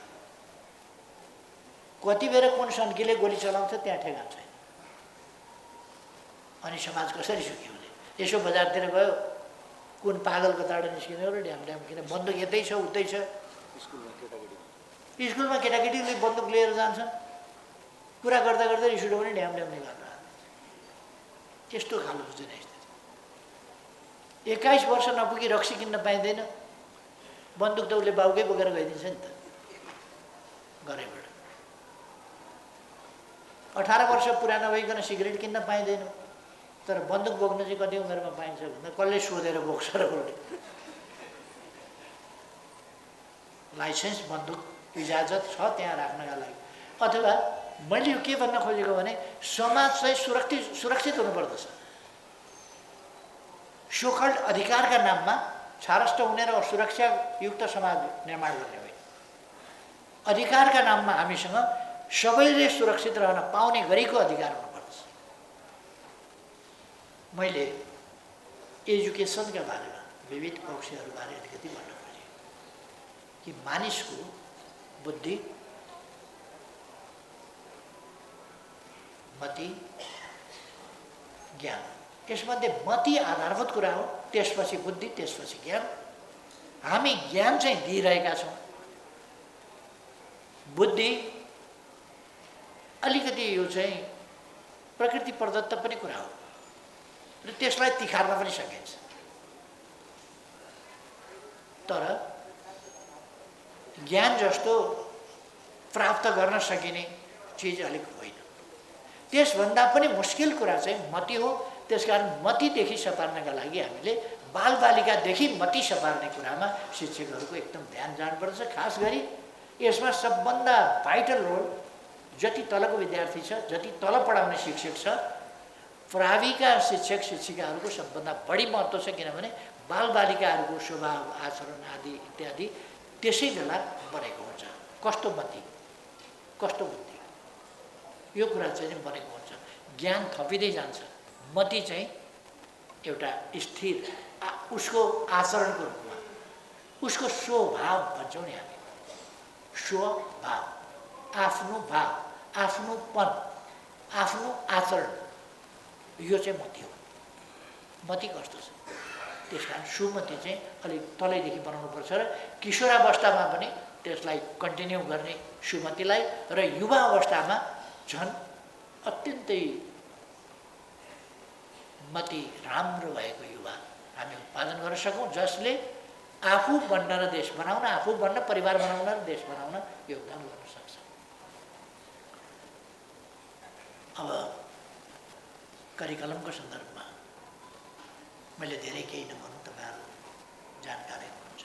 कति बेर कुन सन्कीले गोली चलाउँछ त्यहाँ ठेगान छैन। अनि समाज कसरी सुखी हुने? यसो बजारतिर गयो, कुन पागलको ताडो निस्किने हो र ड्याम किन बन्दुक यतै छ उतै छ। स्कुलमा केटाकेटीले बन्दुक लिएर जान्छन्, कुरा गर्दा गर्दै रिस उठ्यो भने ड्याम नै गर्न। त्यस्तो खालको बुझ्दैन। 21 वर्ष नपुगी रक्सी किन्न पाइँदैन, बन्दुक त उसले बाउकै बोकेर गइदिन्छ नि त घरैबाट। 18 वर्ष पुरा नभइकन सिगरेट किन्न पाइँदैन, तर बन्दुक बोक्न चाहिँ कति उमेरमा पाइन्छ भन्दा कसले सोधेर बोक्छ र उसले। लाइसेन्स बन्दुक इजाजत छ त्यहाँ राख्नका लागि। अथवा मैले यो के भन्न खोजेको भने समाज चाहिँ सुरक्षित हुनुपर्दछ। सोकल्ड अधिकारका नाममा छारस्ट हुने र सुरक्षायुक्त समाज निर्माण गर्ने होइन। अधिकारका नाममा हामीसँग सबैले सुरक्षित रहन पाउने गरीको अधिकार हुनुपर्छ। मैले एजुकेसनका बारेमा विविध पक्षहरूबारे अलिकति भन्न खोजेँ कि मानिसको बुद्धि, मति, ज्ञान, यसमध्ये मति आधारभूत कुरा हो, त्यसपछि बुद्धि, त्यसपछि ज्ञान। हामी ज्ञान चाहिँ दिइरहेका छौँ, बुद्धि अलिकति यो चाहिँ प्रकृति प्रदत्त पनि कुरा हो र त्यसलाई तिखार्न पनि सकिन्छ। तर ज्ञान जस्तो प्राप्त गर्न सकिने चिज अलिक होइन। त्यसभन्दा पनि मुस्किल कुरा चाहिँ मति हो। त्यसकारण मतिदेखि सपार्नका लागि हामीले बालबालिकादेखि मति सपार्ने कुरामा शिक्षकहरूको एकदम ध्यान जानुपर्छ। खास गरी यसमा सबभन्दा भाइटल रोल जति तलको विद्यार्थी छ, जति तल पढाउने शिक्षक छ, प्राविका शिक्षक शिक्षिकाहरूको सबभन्दा बढी महत्त्व छ। किनभने बालबालिकाहरूको स्वभाव आचरण आदि इत्यादि त्यसै बेला बनेको हुन्छ। कस्तो मति, कस्तो बुद्धि, यो कुरा चाहिँ बनेको हुन्छ। ज्ञान थपिँदै जान्छ, मति चाहिँ एउटा स्थिर उसको आचरणको रूपमा, उसको स्वभाव भन्छौँ नि हामी, स्वभाव, आफ्नो भाव, आफ्नोपन, आफ्नो आचरण, यो चाहिँ मति हो। मति कस्तो छ, त्यस कारण सुमति चाहिँ अलिक तलैदेखि बनाउनुपर्छ र किशोरावस्थामा पनि त्यसलाई कन्टिन्यू गर्ने सुमतिलाई, र युवा अवस्थामा झन् अत्यन्तै मति राम्रो भएको युवा हामी उत्पादन गर्न सकौँ, जसले आफू बन्न र देश बनाउन, आफू बन्न, परिवार बनाउन र देश बनाउन योगदान गर्न सक्छ। अब करिकुलमको सन्दर्भमा मैले धेरै केही नभनौँ, तपाईँहरू जानकारी हुनुहुन्छ।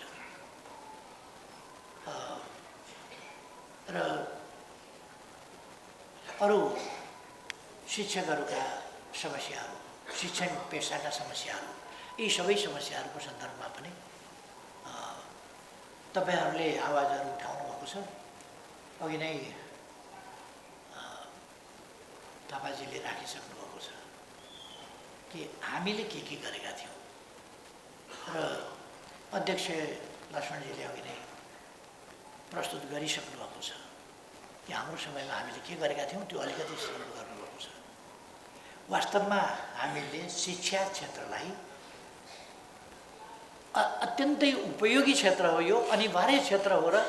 र अरू शिक्षकहरूका समस्याहरू, शिक्षण पेसाका समस्याहरू, यी सबै समस्याहरूको सन्दर्भमा पनि तपाईँहरूले आवाजहरू उठाउनु भएको छ। अघि नै थापाजीले राखिसक्नु भएको छ कि हामीले के गरेका थियौँ, र अध्यक्ष लक्ष्मणजीले अघि नै प्रस्तुत गरिसक्नु भएको छ कि हाम्रो समयमा हामीले के गरेका थियौँ, त्यो अलिकति स्मरण गर्नुभएको छ। वास्तवमा हामीले शिक्षा क्षेत्रलाई अत्यन्तै उपयोगी क्षेत्र हो, यो अनिवार्य क्षेत्र हो, र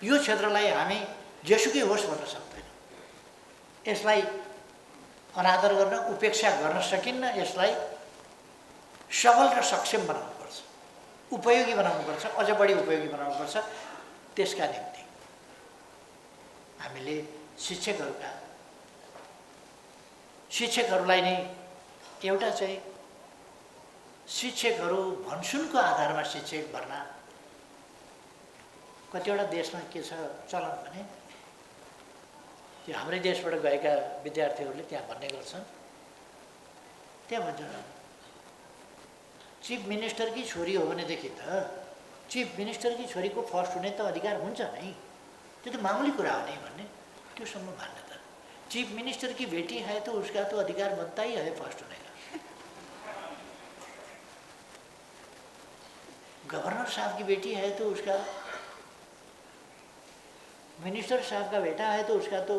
यो क्षेत्रलाई हामी जेसुकै होस् भन्न सक्दैनौँ। यसलाई अनादर गर्न, उपेक्षा गर्न सकिन्न। यसलाई सबल र सक्षम बनाउनुपर्छ, उपयोगी बनाउनुपर्छ, अझ बढी उपयोगी बनाउनुपर्छ। त्यसका निम्ति हामीले शिक्षकहरूलाई नै एउटा चाहिँ शिक्षकहरू भनसुनको आधारमा शिक्षक भर्ना, कतिवटा देशमा के छ चलन भने त्यो हाम्रै देशबाट गएका विद्यार्थीहरूले त्यहाँ भन्ने गर्छन्, त्यहाँ भन्छन् चिफ मिनिस्टरकी छोरी हो भनेदेखि त चिफ मिनिस्टरकी छोरीको फर्स्ट हुने त अधिकार हुन्छ नै, त्यो त मामुली कुरा हो नि भन्ने, त्योसम्म मान्यता। चीफ मिनिस्टर की बेटी है तो उसका तो अधिकार बनता ही है फर्स्ट होने का। गवर्नर साहब की बेटी है तो उसका, मिनिस्टर साहब का बेटा है तो उसका तो,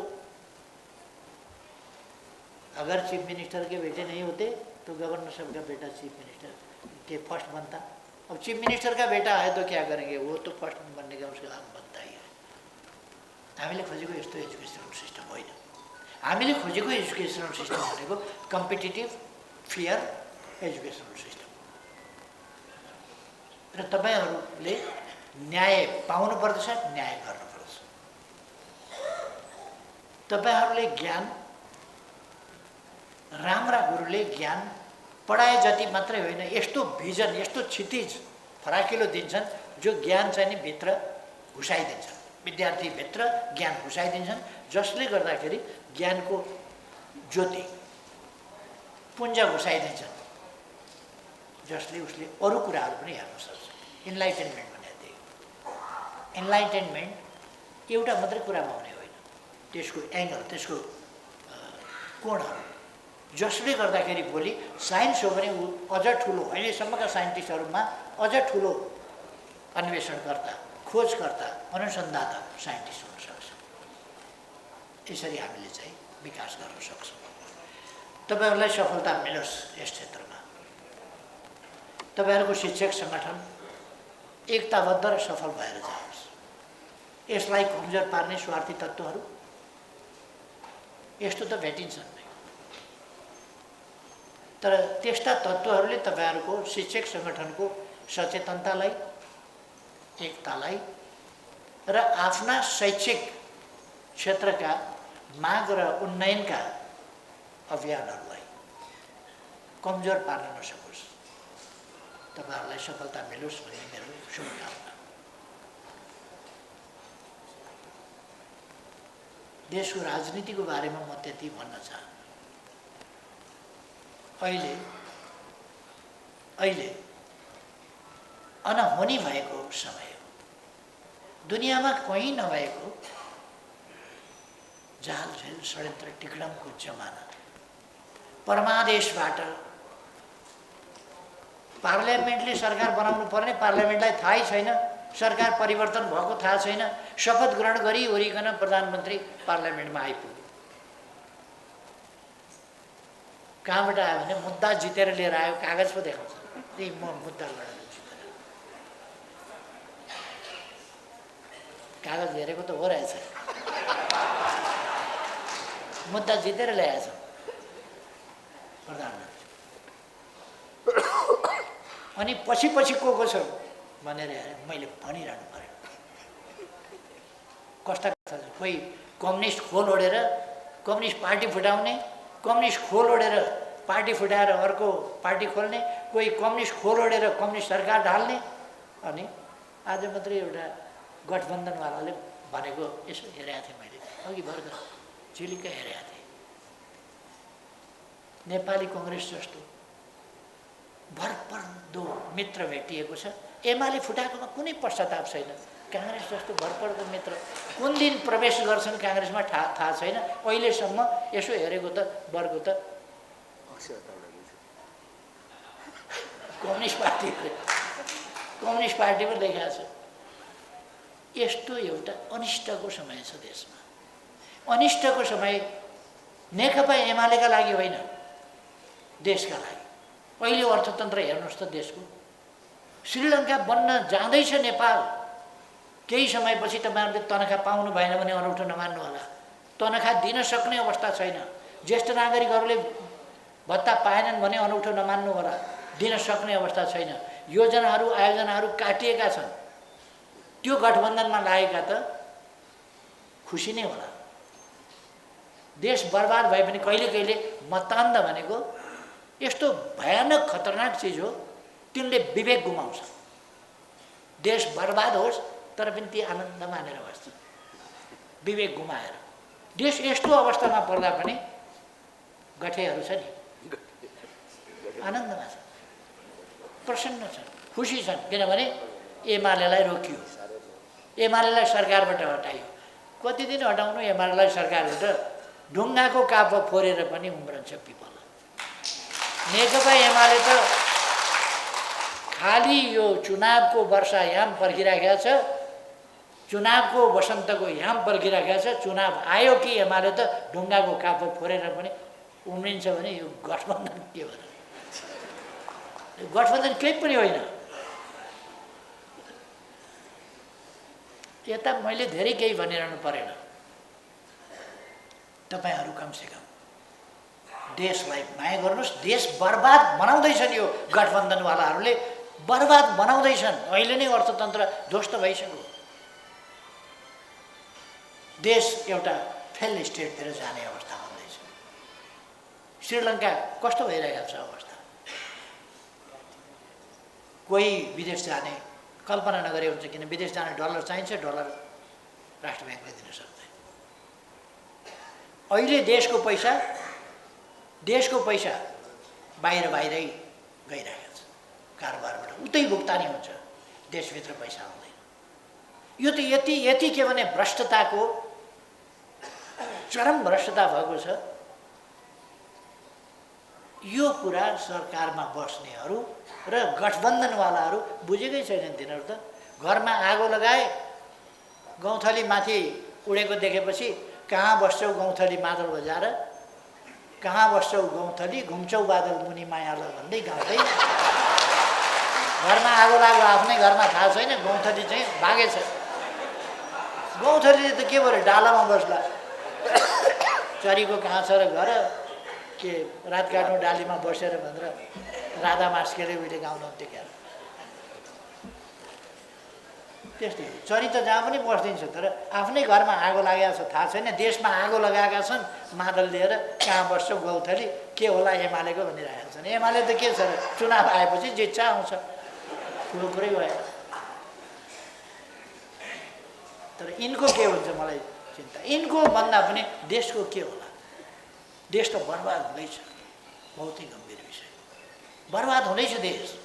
अगर चीफ मिनिस्टर के बेटे नहीं होते तो गवर्नर साहब का बेटा चीफ मिनिस्टर के फर्स्ट बनता। अब चीफ मिनिस्टर का बेटा है तो क्या करेंगे, वो तो फर्स्ट बनने का उसका काम बनता ही है। हामीले खोजेको यस्तो एजुकेसनल सिस्टम होइन। हामीले खोजेको एजुकेसनल सिस्टम भनेको कम्पिटिटिभ फेयर एजुकेसनल सिस्टम। र तपाईहरुले न्याय पाउनुपर्दछ, न्याय गर्नुपर्दछ। तपाईहरुले ज्ञान, राम्रा गुरुले ज्ञान पढाए जति मात्रै होइन, यस्तो भिजन, यस्तो क्षितिज फराकिलो दिन्छन् जो ज्ञान चाहिँ नि भित्र घुसाइदिन्छ, विद्यार्थी भित्र ज्ञान घुसाइदिन्छन्, जसले गर्दाखेरि ज्ञानको ज्योति पुञ्ज घुसाइदिन्छन्, जसले उसले अरू कुराहरू पनि हेर्न सक्छ। इन्लाइटेनमेन्ट भने त्यही। इन्लाइटेनमेन्ट एउटा मात्रै कुरामा हुने होइन, त्यसको एङ्गल, त्यसको कोणहरू, जसले गर्दाखेरि भोलि साइन्स हो भने ऊ अझ ठुलो, अहिलेसम्मका साइन्टिस्टहरूमा अझ ठुलो अन्वेषणकर्ता, खोजकर्ता, अनुसन्धाता साइन्टिस्ट हुन सक्छ। यसरी हामीले चाहिँ विकास गर्न सक्छौँ। तपाईहरुलाई सफलता मिलोस् यस क्षेत्रमा। तपाईहरुको शिक्षक संगठन एकताबद्ध र सफल भएर जाओस्। यसलाई कमजोर पार्ने स्वार्थी तत्त्वहरू यस्तो त भेटिन्छन् नै, तर त्यस्ता तत्त्वहरूले तपाईहरुको शिक्षक संगठनको सचेतनतालाई, एकतालाई र आफ्ना शैक्षिक क्षेत्रका माग र उन्नयनका अभियानहरूलाई कमजोर पार्न नसकोस्। तपाईहरुलाई सफलता मिलोस् भन्ने मेरो शुभकामना। देशको राजनीतिको बारेमा म त्यति भन्न चाहन्छु। अहिले अनहोनी भएको समय हो। दुनियाँमा कहीँ नभएको जालझेल षड्यन्त्र टिकडमको जमाना। परमादेशबाट पार्लियामेन्टले सरकार बनाउनु पर्ने, पार्लियामेन्टलाई थाहै छैन, सरकार परिवर्तन भएको थाहा छैन, शपथ ग्रहण गरिवरिकन प्रधानमन्त्री पार्लियामेन्टमा आइपुग्यो। कहाँबाट आयो भने मुद्दा जितेर लिएर आयो, कागज पो देखाउँछ, त्यही म मुद्दा लडेर जितेर। कागज हेरेको त हो रहेछ, मुद्दा जितेर ल्याएछ प्रधानमन्त्री। अनि पछि को छ भनेर मैले भनिरहनु पर्यो। कस्ता कस्ता छ, कोही कम्युनिस्ट खोल ओढेर कम्युनिस्ट पार्टी फुटाउने, कम्युनिस्ट खोल ओढेर पार्टी फुटाएर अर्को पार्टी खोल्ने, कोही कम्युनिस्ट खोल ओढेर कम्युनिस्ट सरकार ढाल्ने। अनि आज मात्रै एउटा गठबन्धनवालाले भनेको यसो हेरेको थिएँ मैले, अघि भर्खर झिलिक्क हेरेको थिएँ। नेपाली कङ्ग्रेस जस्तो भरपर्दो मित्र भेटिएको छ। एमाले फुटाएकोमा कुनै पश्चाताप छैन। काङ्ग्रेस जस्तो भरपर्दो मित्र कुन दिन प्रवेश गर्छन् काङ्ग्रेसमा थाहा छैन। अहिलेसम्म यसो हेरेको त वर्गो त कम्युनिस्ट पार्टी पो लेखेको छ। यस्तो एउटा अनिष्टको समय छ देशमा। अनिष्टको समय नेकपा एमालेका लागि होइन, देशका लागि। अहिले अर्थतन्त्र हेर्नुहोस् त देशको। श्रीलङ्का बन्न जाँदैछ नेपाल। केही समयपछि तपाईँहरूले तनखा पाउनु भएन भने अनौठो नमान्नु होला। तनखा दिन सक्ने अवस्था छैन। ज्येष्ठ नागरिकहरूले भत्ता पाएनन् भने अनौठो नमान्नु होला। दिन सक्ने अवस्था छैन। योजनाहरू आयोजनाहरू काटिएका छन्। त्यो गठबन्धनमा लागेका त खुसी नै होला। देश बर्बाद भए पनि कहिले कहिले मतदान भनेको यस्तो भयानक खतरनाक चिज हो, तिनले विवेक गुमाउँछ। देश बर्बाद होस् तर पनि ती आनन्द मानेर बस्छ, विवेक गुमाएर। देश यस्तो अवस्थामा पर्दा पनि गठेहरू छ नि आनन्दमा छ, प्रसन्न छन्, खुसी छन्। किनभने एमालेलाई रोकियो, एमालेलाई सरकारबाट हटाइयो। कति दिन हटाउनु एमालेलाई सरकारबाट? ढुङ्गाको काप फोरेर पनि उम्रन्छ पिपल। नेकपा एमाले त खालि यो चुनावको वर्षा याम पर्खिराखेको छ, चुनावको वसन्तको याम पर्खिराखेको छ। चुनाव आयो कि एमाले त ढुङ्गाको काप फोरेर पनि उम्रिन्छ भने यो गठबन्धन के हो? गठबन्धन केही पनि होइन। यता मैले धेरै केही भनिरहनु परेन। तपाईहरू कमसेकम देशलाई माया गर्नुहोस्। देश बर्बाद बनाउँदैछन्, यो गठबन्धनवालाहरूले बर्बाद बनाउँदैछन्। अहिले नै अर्थतन्त्र ध्वस्त भइसक्यो। देश एउटा फेल स्टेटतिर जाने अवस्था हुँदैछ। श्रीलङ्का कस्तो भइरहेको छ अवस्था? कोही विदेश जाने कल्पना नगरे हुन्छ, किन विदेश जाने डलर चाहिन्छ, डलर राष्ट्र ब्याङ्कले दिन सक्दैन। अहिले देशको पैसा बाहिरै गइरहेको छ कारोबारबाट, उतै भुक्तानी हुन्छ, देशभित्र पैसा आउँदैन। यो त यति के भने भ्रष्टताको चरम भ्रष्टता भएको छ। यो कुरा सरकारमा बस्नेहरू र गठबन्धनवालाहरू बुझेकै छैनन्। तिनीहरू त घरमा आगो लगाए, गौँथली माथि उडेको देखेपछि कहाँ बस्छौ गौँथली मादल बजाएर, कहाँ बस्छौ गौँथली घुम्छौ बादल मुनि मायाल भन्दै गाउँदै घरमा आगो लाग्यो। आफ्नै घरमा थाहा छैन, गौँथली चाहिँ भागेछ। गौँथलीले त के भयो, डालामा बस्ला। चरीको कहाँ छ र घर, के रात काट्नु डालीमा बसेर भनेर राधा मास्केले उहिले गाउनुहुन्थ्यो क्या। त्यस्तै चरी त जहाँ पनि बस्दिन्छ, तर आफ्नै घरमा आगो लागेको छ थाहा छैन। देशमा आगो लगाएका छन् मादल लिएर, कहाँ बस्छ गौँथली, के होला एमालेको भनिरहेका छन्। एमाले त के छ र, चुनाव आएपछि जित्छ आउँछ, ठुलो कुरै भयो। तर यिनको के हुन्छ मलाई चिन्ता। यिनको भन्दा पनि देशको के होला? देश त बर्बाद हुँदैछ। बहुतै गम्भीर विषय। बर्बाद हुँदैछ देश,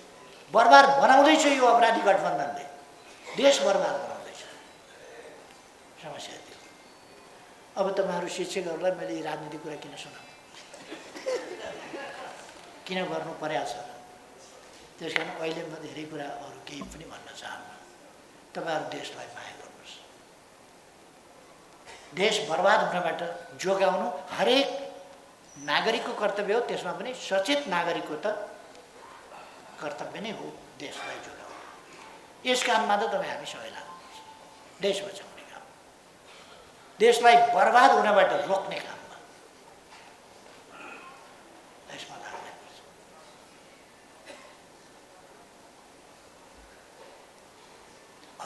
बर्बाद बनाउँदैछ यो अपराधी गठबन्धनले, देश बर्बाद बनाउँदैछ। समस्या त्यो। अब तपाईँहरू शिक्षकहरूलाई मैले राजनीतिक कुरा किन सुनाउँ? किन गर्नु परेको छ? त्यस कारण अहिले म धेरै कुरा अरू केही पनि भन्न चाहन्न। तपाईँहरू देशलाई माया गर्नुहोस्। देश बर्बाद हुनबाट जोगाउनु हरेक नागरिकको कर्तव्य हो। त्यसमा पनि सचेत नागरिकको त कर्तव्य नै हो देशलाई जोगाउनु। यस काममा त तपाईँ हामी सबै लाग्नुपर्छ। देश बचाउने काम, देशलाई बर्बाद हुनबाट रोक्ने काममा यसमा लाग्नुपर्छ।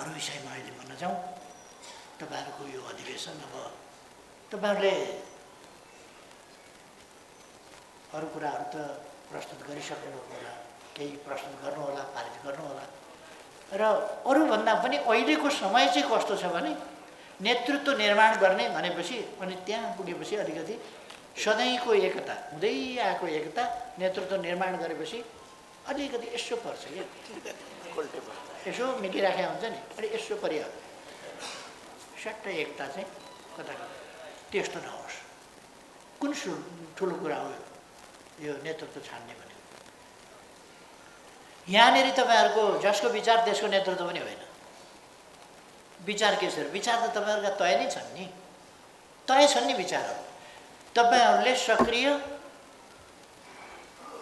अरू विषयमा अहिले भन्न जाउँ। तपाईँहरूको यो अधिवेशन अब तपाईँहरूले अरू कुराहरू त प्रस्तुत गरिसक्नु होला, केही प्रस्तुत गर्नुहोला, पारित गर्नुहोला। र अरूभन्दा पनि अहिलेको समय चाहिँ कस्तो छ भने नेतृत्व निर्माण गर्ने भनेपछि अनि त्यहाँ पुगेपछि अलिकति सधैँको एकता, हुँदै आएको एकता नेतृत्व निर्माण गरेपछि अलिकति यसो पर्छ कि यसो मिलिराखेको हुन्छ नि, अनि यसो परिहाल्छ। सट्ट एकता चाहिँ कता कता त्यस्तो नहोस्। कुन ठुलो कुरा हो यो नेतृत्व छान्ने भनेको? यहाँनिर तपाईँहरूको जसको विचार त्यसको नेतृत्व पनि होइन। विचार के छ? विचार त तपाईँहरूका तय नै छन् नि, तय छन् नि विचारहरू। तपाईँहरूले सक्रिय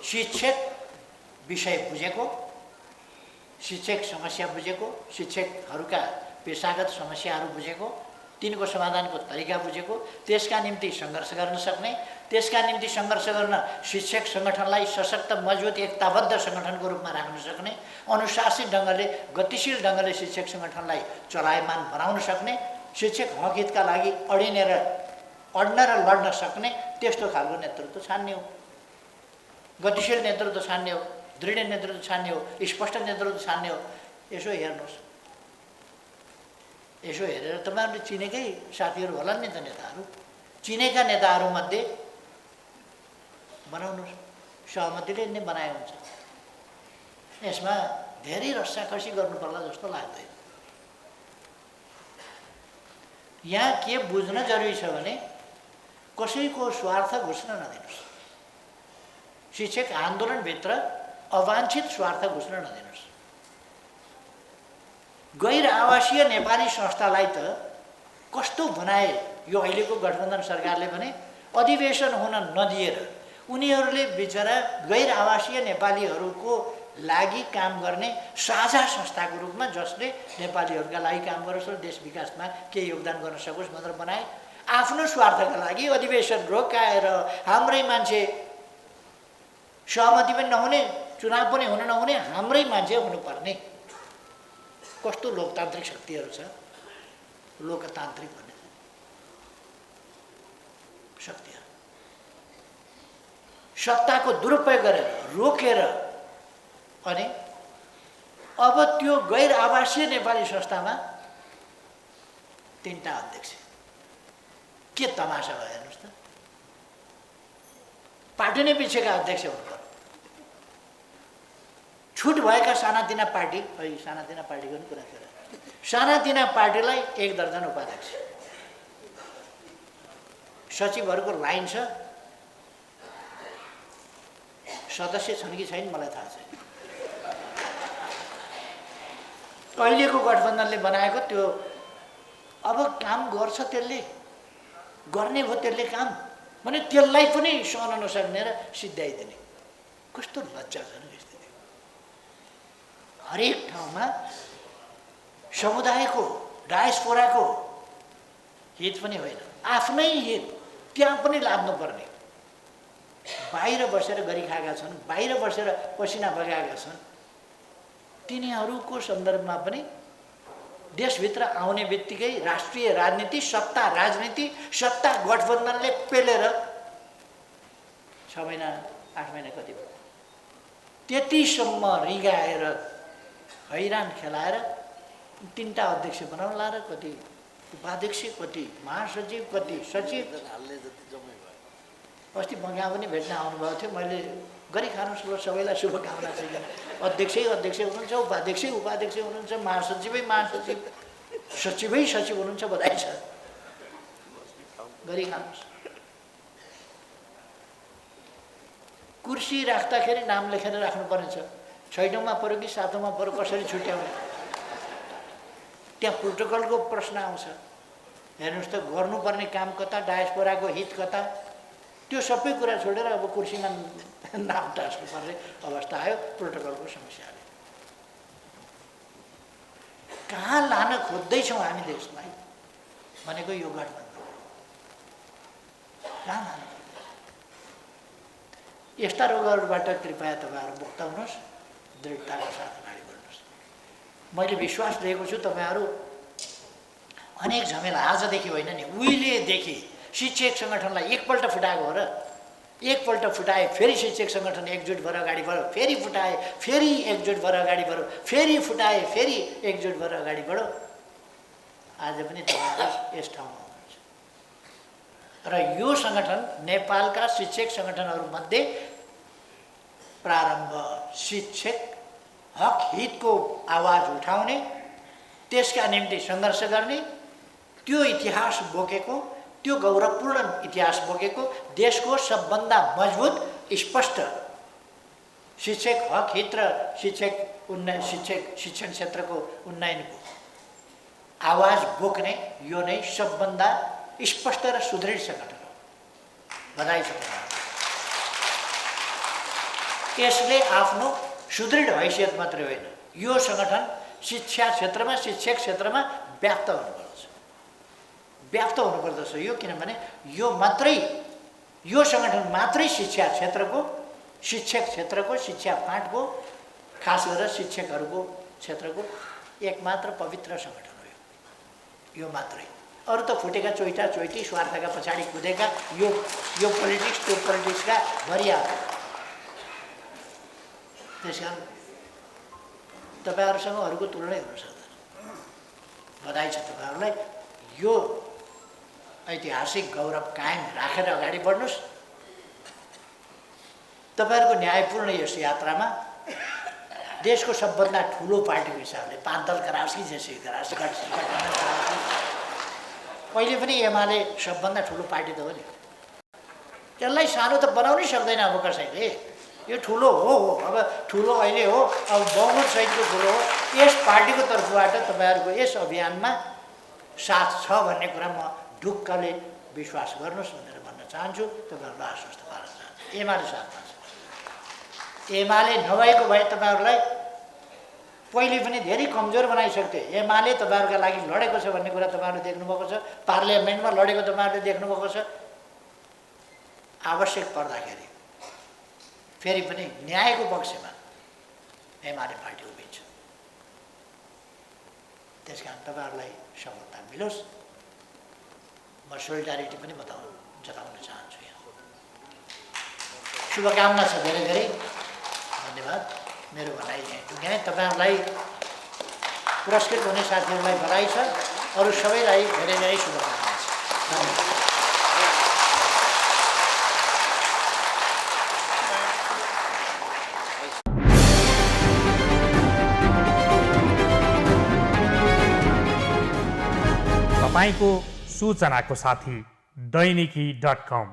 शिक्षक विषय बुझेको, शिक्षक समस्या बुझेको, शिक्षकहरूका पेसागत समस्याहरू बुझेको, तिनको समाधानको तरिका बुझेको, त्यसका निम्ति सङ्घर्ष गर्न सक्ने, त्यसका निम्ति सङ्घर्ष गर्न शिक्षक सङ्गठनलाई सशक्त, मजबुत, एकताबद्ध सङ्गठनको रूपमा राख्न सक्ने, अनुशासित ढङ्गले, गतिशील ढङ्गले शिक्षक सङ्गठनलाई चलायमान बनाउन सक्ने, शिक्षक हक हितका लागि अड्न र लड्न सक्ने त्यस्तो खालको नेतृत्व छान्ने हो। गतिशील नेतृत्व छान्ने हो, दृढ नेतृत्व छान्ने हो, स्पष्ट नेतृत्व छान्ने हो। यसो हेर्नुहोस्, यसो हेरेर तपाईँहरूले चिनेकै साथीहरू होला नि त, नेताहरू, चिनेका नेताहरूमध्ये बनाउनुहोस्। सहमतिले नै बनाए हुन्छ। यसमा धेरै रस्साकसी गर्नु पर्ला जस्तो लाग्दैन। यहाँ के बुझ्न जरुरी छ भने कसैको स्वार्थ घुस्न नदिनुहोस्। शिक्षक आन्दोलनभित्र अवाञ्छित स्वार्थ घुस्न नदिनुहोस्। गैर आवासीय नेपाली संस्थालाई त कस्तो बनाए यो अहिलेको गठबन्धन सरकारले भने अधिवेशन हुन नदिएर उनीहरूले बिचरा गैर आवासीय नेपालीहरूको लागि काम गर्ने साझा संस्थाको रूपमा जसले नेपालीहरूका लागि काम गरोस् र देश विकासमा केही योगदान गर्न सकोस् भनेर बनाए। आफ्नो स्वार्थका लागि अधिवेशन रोकाएर हाम्रै मान्छे सहमति पनि नहुने, चुनाव पनि हुन नहुने, हाम्रै मान्छे हुनुपर्ने। कस्तो लोकतान्त्रिक शक्तिहरू छ, लोकतान्त्रिक भन्ने शक्तिहरू सत्ताको दुरुपयोग गरेर रोकेर अनि अब त्यो गैर आवासीय नेपाली संस्थामा 3टा अध्यक्ष। के तमासा भयो हेर्नुहोस् त। पार्टी नै पिछेका अध्यक्ष हुनु पर्यो। छुट भएका सानातिना पार्टी, सानातिना पार्टीको पनि कुरा गरेर सानातिना पार्टीलाई 1 दर्जन उपाध्यक्ष, सचिवहरूको लाइन छ। सदस्य छन् कि छैन मलाई थाहा छैन। अहिलेको गठबन्धनले बनाएको त्यो अब काम गर्छ, त्यसले गर्ने भयो, त्यसले काम भने त्यसलाई पनि सहन नसक्ने र सिद्ध्याइदिने। कस्तो लज्जाजनक स्थिति। हरेक ठाउँमा समुदायको, डायस्पोराको हित पनि होइन, आफ्नै हित त्यहाँ पनि लाग्नुपर्ने। बाहिर बसेर गरिखाएका छन्, बाहिर बसेर पसिना बगाएका छन्, तिनीहरूको सन्दर्भमा पनि देशभित्र आउने बित्तिकै राष्ट्रिय राजनीति, सत्ता राजनीति, सत्ता गठबन्धनले पेलेर 6 महिना 8 महिना कति भयो त्यतिसम्म रिगाएर हैरान खेलाएर 3टा अध्यक्ष बनाउला र कति उपाध्यक्ष कति, महासचिव कति, सचिव। अस्ति म यहाँ पनि भेट्न आउनुभएको थियो, मैले गरी खानुहोस् ल, सबैलाई शुभकामना छ। अध्यक्षै अध्यक्ष हुनुहुन्छ, उपाध्यक्षै उपाध्यक्ष हुनुहुन्छ, महासचिवै महासचिव, सचिवै सचिव हुनुहुन्छ, बधाई छ, गरी खानुहोस्। कुर्सी राख्दाखेरि नाम लेखेर राख्नुपर्ने छ, 6औँमा पऱ्यो कि 7औँमा पऱ्यो, कसरी छुट्याउने, त्यहाँ प्रोटोकलको प्रश्न आउँछ। हेर्नुहोस् त, गर्नुपर्ने काम कता, डायस्पोराको हित कता, त्यो सबै कुरा छोडेर अब कुर्सीमा नाम टाँस्नुपर्ने अवस्था आयो प्रोटोकलको समस्याले। कहाँ लान खोज्दैछौँ हामी देशलाई भनेको यो गठबन्धन कहाँ लानु। यस्ता रोगहरूबाट कृपया तपाईँहरू मुक्त हुनुहोस्, दृढताका साथ अगाडि बढ्नुहोस्। मैले विश्वास लिएको छु तपाईँहरू अनेक झमेला आजदेखि होइन नि, उहिलेदेखि शिक्षक सङ्गठनलाई एकपल्ट फुटाएको हो र, एकपल्ट फुटाए फेरि शिक्षक सङ्गठन एकजुट भएर अगाडि बढ्यो, फेरि फुटाए फेरि एकजुट भएर अगाडि बढ्यो, फेरि फुटाए फेरि एकजुट भएर अगाडि बढ्यो। आज पनि तपाईँहरू यस ठाउँमा हुनुहुन्छ र यो सङ्गठन नेपालका शिक्षक सङ्गठनहरूमध्ये प्रारम्भ शिक्षक हक हितको आवाज उठाउने, त्यसका निम्ति सङ्घर्ष गर्ने, त्यो इतिहास बोकेको, त्यो गौरवपूर्ण इतिहास बोकेको देशको सबभन्दा मजबुत स्पष्ट शिक्षक हक हित र शिक्षण क्षेत्रको उन्नयनको आवाज बोक्ने यो नै सबभन्दा स्पष्ट र सुदृढ सङ्गठन हो। बधाई छ तपाईँलाई। यसले आफ्नो सुदृढ हैसियत मात्रै होइन, यो सङ्गठन शिक्षा क्षेत्रमा, शिक्षक क्षेत्रमा व्याप्त हुनुपर्दछ यो, किनभने यो मात्रै, यो सङ्गठन मात्रै शिक्षा क्षेत्रको, शिक्षक क्षेत्रको, शिक्षा फाँटको, खास गरेर शिक्षकहरूको क्षेत्रको एकमात्र पवित्र सङ्गठन हो यो मात्रै। अरू त फुटेका चोइटा चोइटी स्वार्थका पछाडि कुदेका यो पोलिटिक्स त्यो पोलिटिक्सका भरिया। त्यस कारण तपाईँहरूसँग अरूको तुलनै हुन सक्दैन। बधाई छ तपाईँहरूलाई। यो ऐतिहासिक गौरव कायम राखेर अगाडि बढ्नुहोस्। तपाईँहरूको न्यायपूर्ण यस यात्रामा देशको सबभन्दा ठुलो पार्टीको हिसाबले 5 दल कराओस् कि जेसुकै कराओस्, पहिले पनि एमाले सबभन्दा ठुलो पार्टी त हो नि, त्यसलाई सानो त बनाउनै सक्दैन अब कसैले। यो ठुलो हो, अब ठुलो अहिले हो, अब बहुमत सहितको ठुलो हो। यस पार्टीको तर्फबाट तपाईँहरूको यस अभियानमा साथ छ भन्ने कुरा म ढुक्कले विश्वास गर्नुहोस् भनेर भन्न चाहन्छु। तपाईँहरूलाई आश्वस्त पार्न चाहन्छु, एमाले साथमा छ। एमाले नभएको भए तपाईँहरूलाई पहिले पनि धेरै कमजोर बनाइसक्थे। एमाले तपाईँहरूका लागि लडेको छ भन्ने कुरा तपाईँहरूले देख्नुभएको छ, पार्लियामेन्टमा लडेको तपाईँहरूले देख्नुभएको छ। आवश्यक पर्दाखेरि फेरि पनि न्यायको पक्षमा एमाले पार्टी उभिन्छ। त्यस कारण तपाईँहरूलाई सफलता मिलोस्। म सोलिडारिटी पनि जताउन चाहन्छु। यहाँ शुभकामना छ धेरै धेरै। धन्यवाद। मेरो भनाइ यहीँ टुङ्ग्याएँ। तपाईँहरूलाई पुरस्कृत हुने साथीहरूलाई बधाई छ, अरू सबैलाई धेरै धेरै शुभकामना छ। धन्यवाद। तपाईको सूचनाको साथी दैनिकी.com